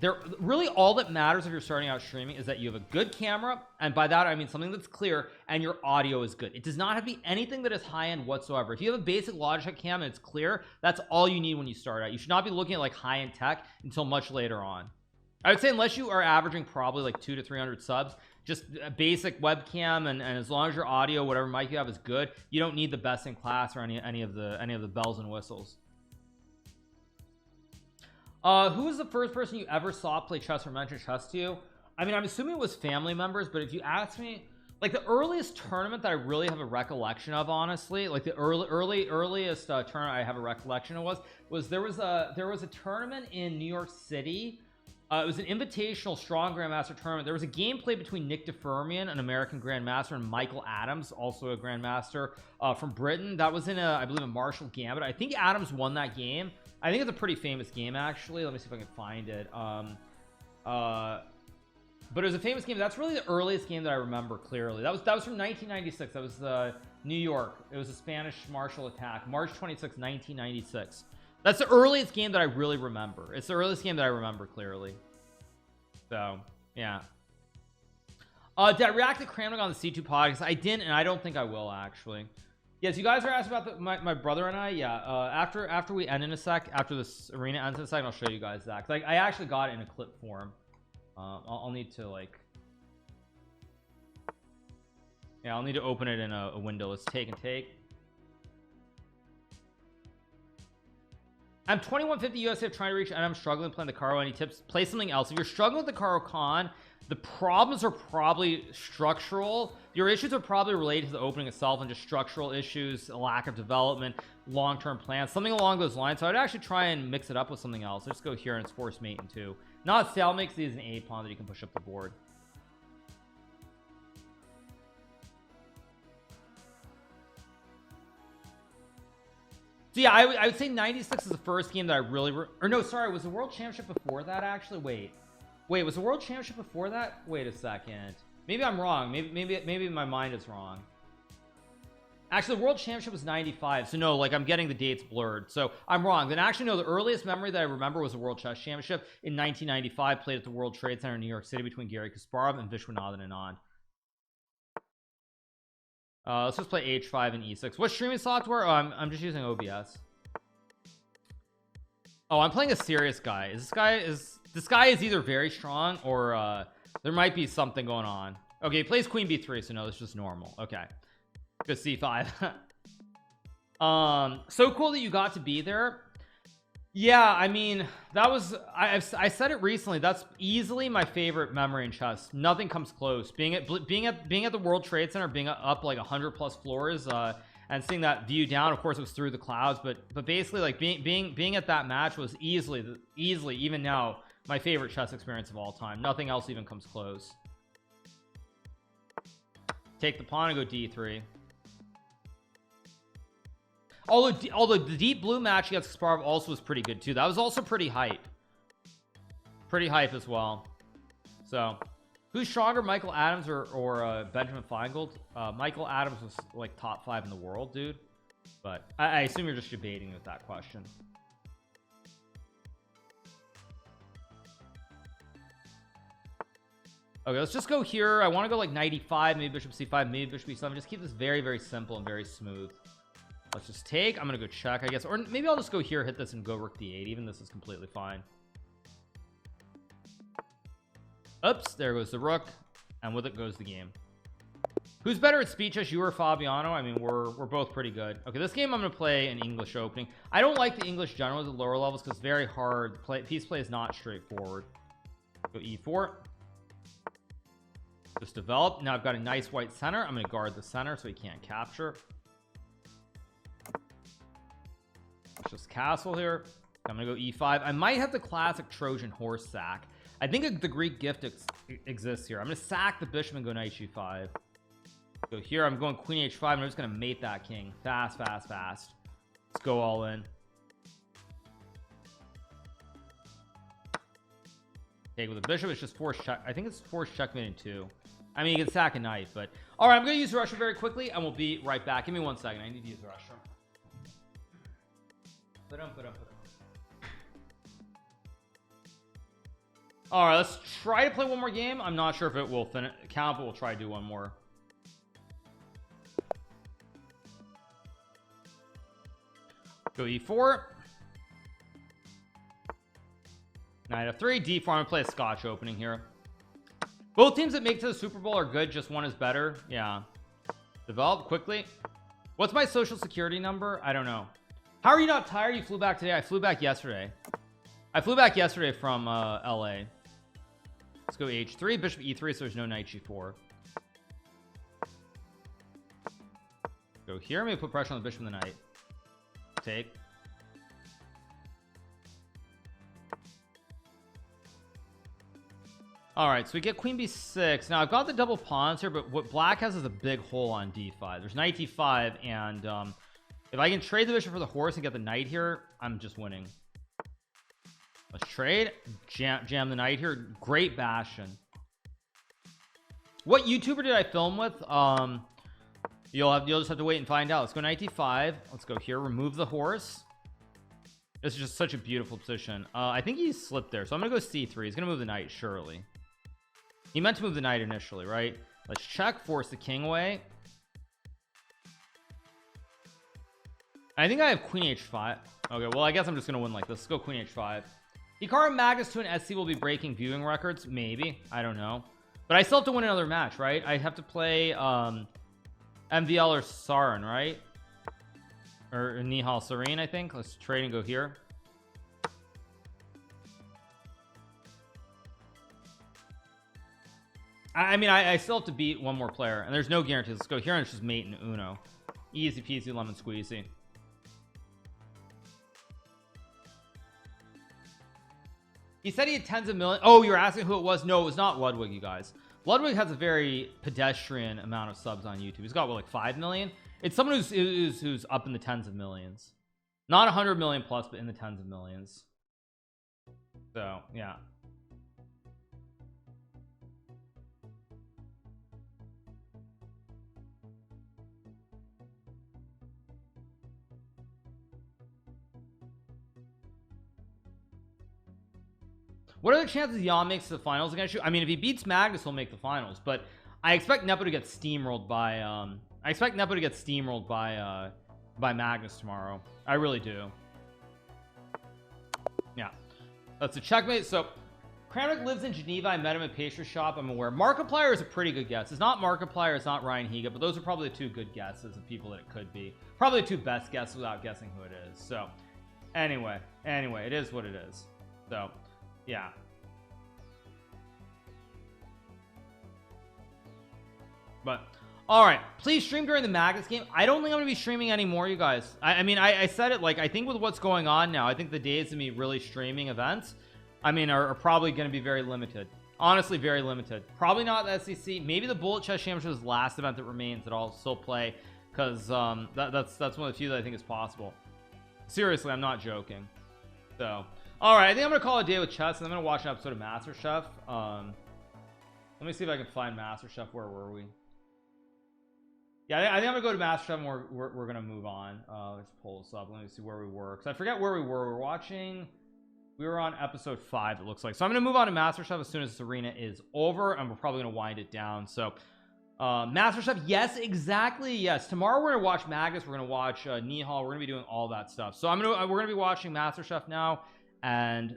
there really all that matters if you're starting out streaming is that you have a good camera, and by that I mean something that's clear and your audio is good. It does not have to be anything that is high-end whatsoever. If you have a basic Logitech cam and it's clear, that's all you need when you start out. You should not be looking at like high-end tech until much later on. I would say unless you are averaging probably like 200 to 300 subs, just a basic webcam and as long as your audio, whatever mic you have is good, you don't need the best in class or any of the bells and whistles. Who was the first person you ever saw play chess or mention chess to you? I mean, I'm assuming it was family members, but if you ask me, like the earliest tournament that I really have a recollection of, honestly, like the earliest tournament I have a recollection of was there was a tournament in New York City. It was an invitational strong grandmaster tournament. There was a game played between Nick DeFermian, an American grandmaster, and Michael Adams, also a grandmaster from Britain. That was in I believe a Marshall Gambit. I think Adams won that game. I think it's a pretty famous game, actually. Let me see if I can find it. But it was a famous game. That's really the earliest game that I remember clearly. That was from 1996. That was New York. It was a Spanish martial attack, March 26, 1996. That's the earliest game that I really remember. It's the earliest game that I remember clearly. So yeah. Did I react to Kramnik on the C2 podcast? I didn't, and I don't think I will actually. Yes, you guys are asking about my brother and I. Yeah. After we end in a sec, after this arena ends in a second, I'll show you guys that. Like I actually got it in a clip form. I'll need to like. Yeah, I'll need to open it in a window. Let's take and take. I'm 2150 USF trying to reach, and I'm struggling playing the Hikaru. Any tips? Play something else. If you're struggling with the Hikaru Khan, the problems are probably structural. Your issues are probably related to the opening itself and just structural issues, a lack of development, long-term plans, something along those lines. So I'd actually try and mix it up with something else. Let's go here and it's force mate in 2. Not stalemate because he is an A pawn that you can push up the board. So yeah, I would say 96 is the first game that I really or no, sorry, was the World Championship before that actually? Wait, was the World Championship before that? Wait a second. Maybe I'm wrong. Maybe my mind is wrong. Actually, the World Championship was 95. So no, like I'm getting the dates blurred. So I'm wrong. Then actually no, the earliest memory that I remember was the World Chess Championship in 1995, played at the World Trade Center in New York City between Garry Kasparov and Vishwanathan Anand. Let's just play H5 and E6. What streaming software? Oh, I'm just using OBS. Oh, I'm playing a serious guy. This guy is either very strong or there might be something going on. Okay, he plays Queen B3, so no, it's just normal. Okay, good C5. So cool that you got to be there. Yeah, I mean, that was I said it recently. That's easily my favorite memory in chess. Nothing comes close. Being at the World Trade Center, being up like 100+ floors, and seeing that view down. Of course, it was through the clouds, but basically, like being at that match was easily even now my favorite chess experience of all time. Nothing else even comes close. Take the pawn and go D3. Although the deep blue match against Kasparov also was pretty good too. That was also pretty hype as well. So who's stronger, Michael Adams or Benjamin Feingold? Michael Adams was like top 5 in the world, dude, but I assume you're just debating with that question. Okay, let's just go here. I want to go like 95, maybe bishop c5, maybe bishop e7. Just keep this very, very simple and very smooth. Let's just take. I'm gonna go check, I guess, or maybe I'll just go here, hit this, and go rook d8. Even this is completely fine. Oops, there goes the rook, and with it goes the game. Who's better at speed chess, you or Fabiano? I mean, we're both pretty good. Okay, this game I'm gonna play an English opening. I don't like the English generally at the lower levels because it's very hard. Piece play is not straightforward. Go e4. Just develop. Now I've got a nice white center. I'm gonna guard the center so he can't capture. Just castle here. I'm gonna go e5. I might have the classic Trojan horse sack. I think the Greek gift exists here. I'm gonna sack the bishop and go knight g5. Go here. I'm going queen h5. I'm just gonna mate that king fast. Let's go all in. Take with the bishop. It's just forced check. I think it's forced checkmate in 2. I mean, you can sack a knight, but all right, I'm gonna use the restroom very quickly and we'll be right back. Give me 1 second. I need to use the restroom. All right, let's try to play one more game. I'm not sure if it will count, but we'll try to do one more. Go e4. Knight f3, d4. I'm gonna play a Scotch opening here. Both teams that make it to the Super Bowl are good, just one is better. Yeah. Develop quickly. What's my social security number? I don't know. How are you not tired? You flew back today? I flew back yesterday. I flew back yesterday from LA. Let's go h3, bishop e3, so there's no knight g4. Go here. I'm gonna put pressure on the bishop and the knight. Take. All right, so we get queen b6. Now I've got the double pawns here, but what black has is a big hole on d5. There's knight d5, and if I can trade the bishop for the horse and get the knight here, I'm just winning. Let's trade. Jam the knight here. Great bastion. What YouTuber did I film with? You'll just have to wait and find out. Let's go knight d5. Let's go here. Remove the horse. This is just such a beautiful position. I think he slipped there, so I'm gonna go c3. He's gonna move the knight, surely. He meant to move the knight initially, right? Let's check, force the king away. I think I have queen h5. Okay, well, I guess I'm just gonna win like this. Let's go queen h5. Hikaru Magnus to an SC will be breaking viewing records. Maybe. I don't know. But I still have to win another match, right? I have to play MVL or Sarin, right? Or Nihal Sarin, I think. Let's trade and go here. I mean, I still have to beat one more player, and there's no guarantees. Let's go here and just mate in Uno. Easy peasy lemon squeezy. He said he had tens of millions. Oh, you're asking who it was? No, it was not Ludwig, you guys. Ludwig has a very pedestrian amount of subs on YouTube. He's got what, like 5 million? It's someone who's up in the tens of millions, not 100 million plus, but in the tens of millions. So yeah. What are the chances Jan makes the finals against you? I mean, if he beats Magnus, he'll make the finals, but I expect Nepo to get steamrolled by by Magnus tomorrow. I really do. Yeah, that's a checkmate. So Kramnik lives in Geneva. I met him at pastry shop. I'm aware. Markiplier is a pretty good guess. It's not Markiplier, it's not Ryan Higa, but those are probably the 2 good guesses of people that it could be. Probably the 2 best guesses without guessing who it is. So anyway, it is what it is. So yeah. But all right, please stream during the Magnus game. I don't think I'm gonna be streaming anymore, you guys. I mean, I said it, like, I think with what's going on now, I think the days of me really streaming events, I mean, are probably going to be very limited. Honestly, very limited. Probably not the SEC. Maybe the Bullet Chess Championship is the last event that remains that I'll still play, because that's one of the few that I think is possible. Seriously, I'm not joking. So all right, I think I'm gonna call it a day with chess, and I'm gonna watch an episode of MasterChef. Let me see if I can find MasterChef. Where were we? Yeah, I think I'm gonna go to MasterChef, and we're gonna move on. Let's pull this up. Let me see where we were, because I forget where we were. We were on episode 5, it looks like. So I'm gonna move on to MasterChef as soon as this arena is over, and we're probably gonna wind it down. So MasterChef, yes, exactly, yes. Tomorrow we're gonna watch Magnus, we're gonna watch Nihal, we're gonna be doing all that stuff. So we're gonna be watching MasterChef now, and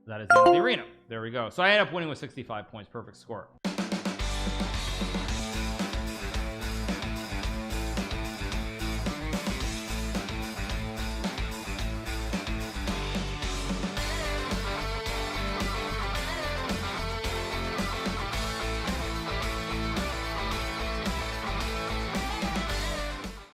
that is the end of the arena. There we go. So I end up winning with 65 points. Perfect score.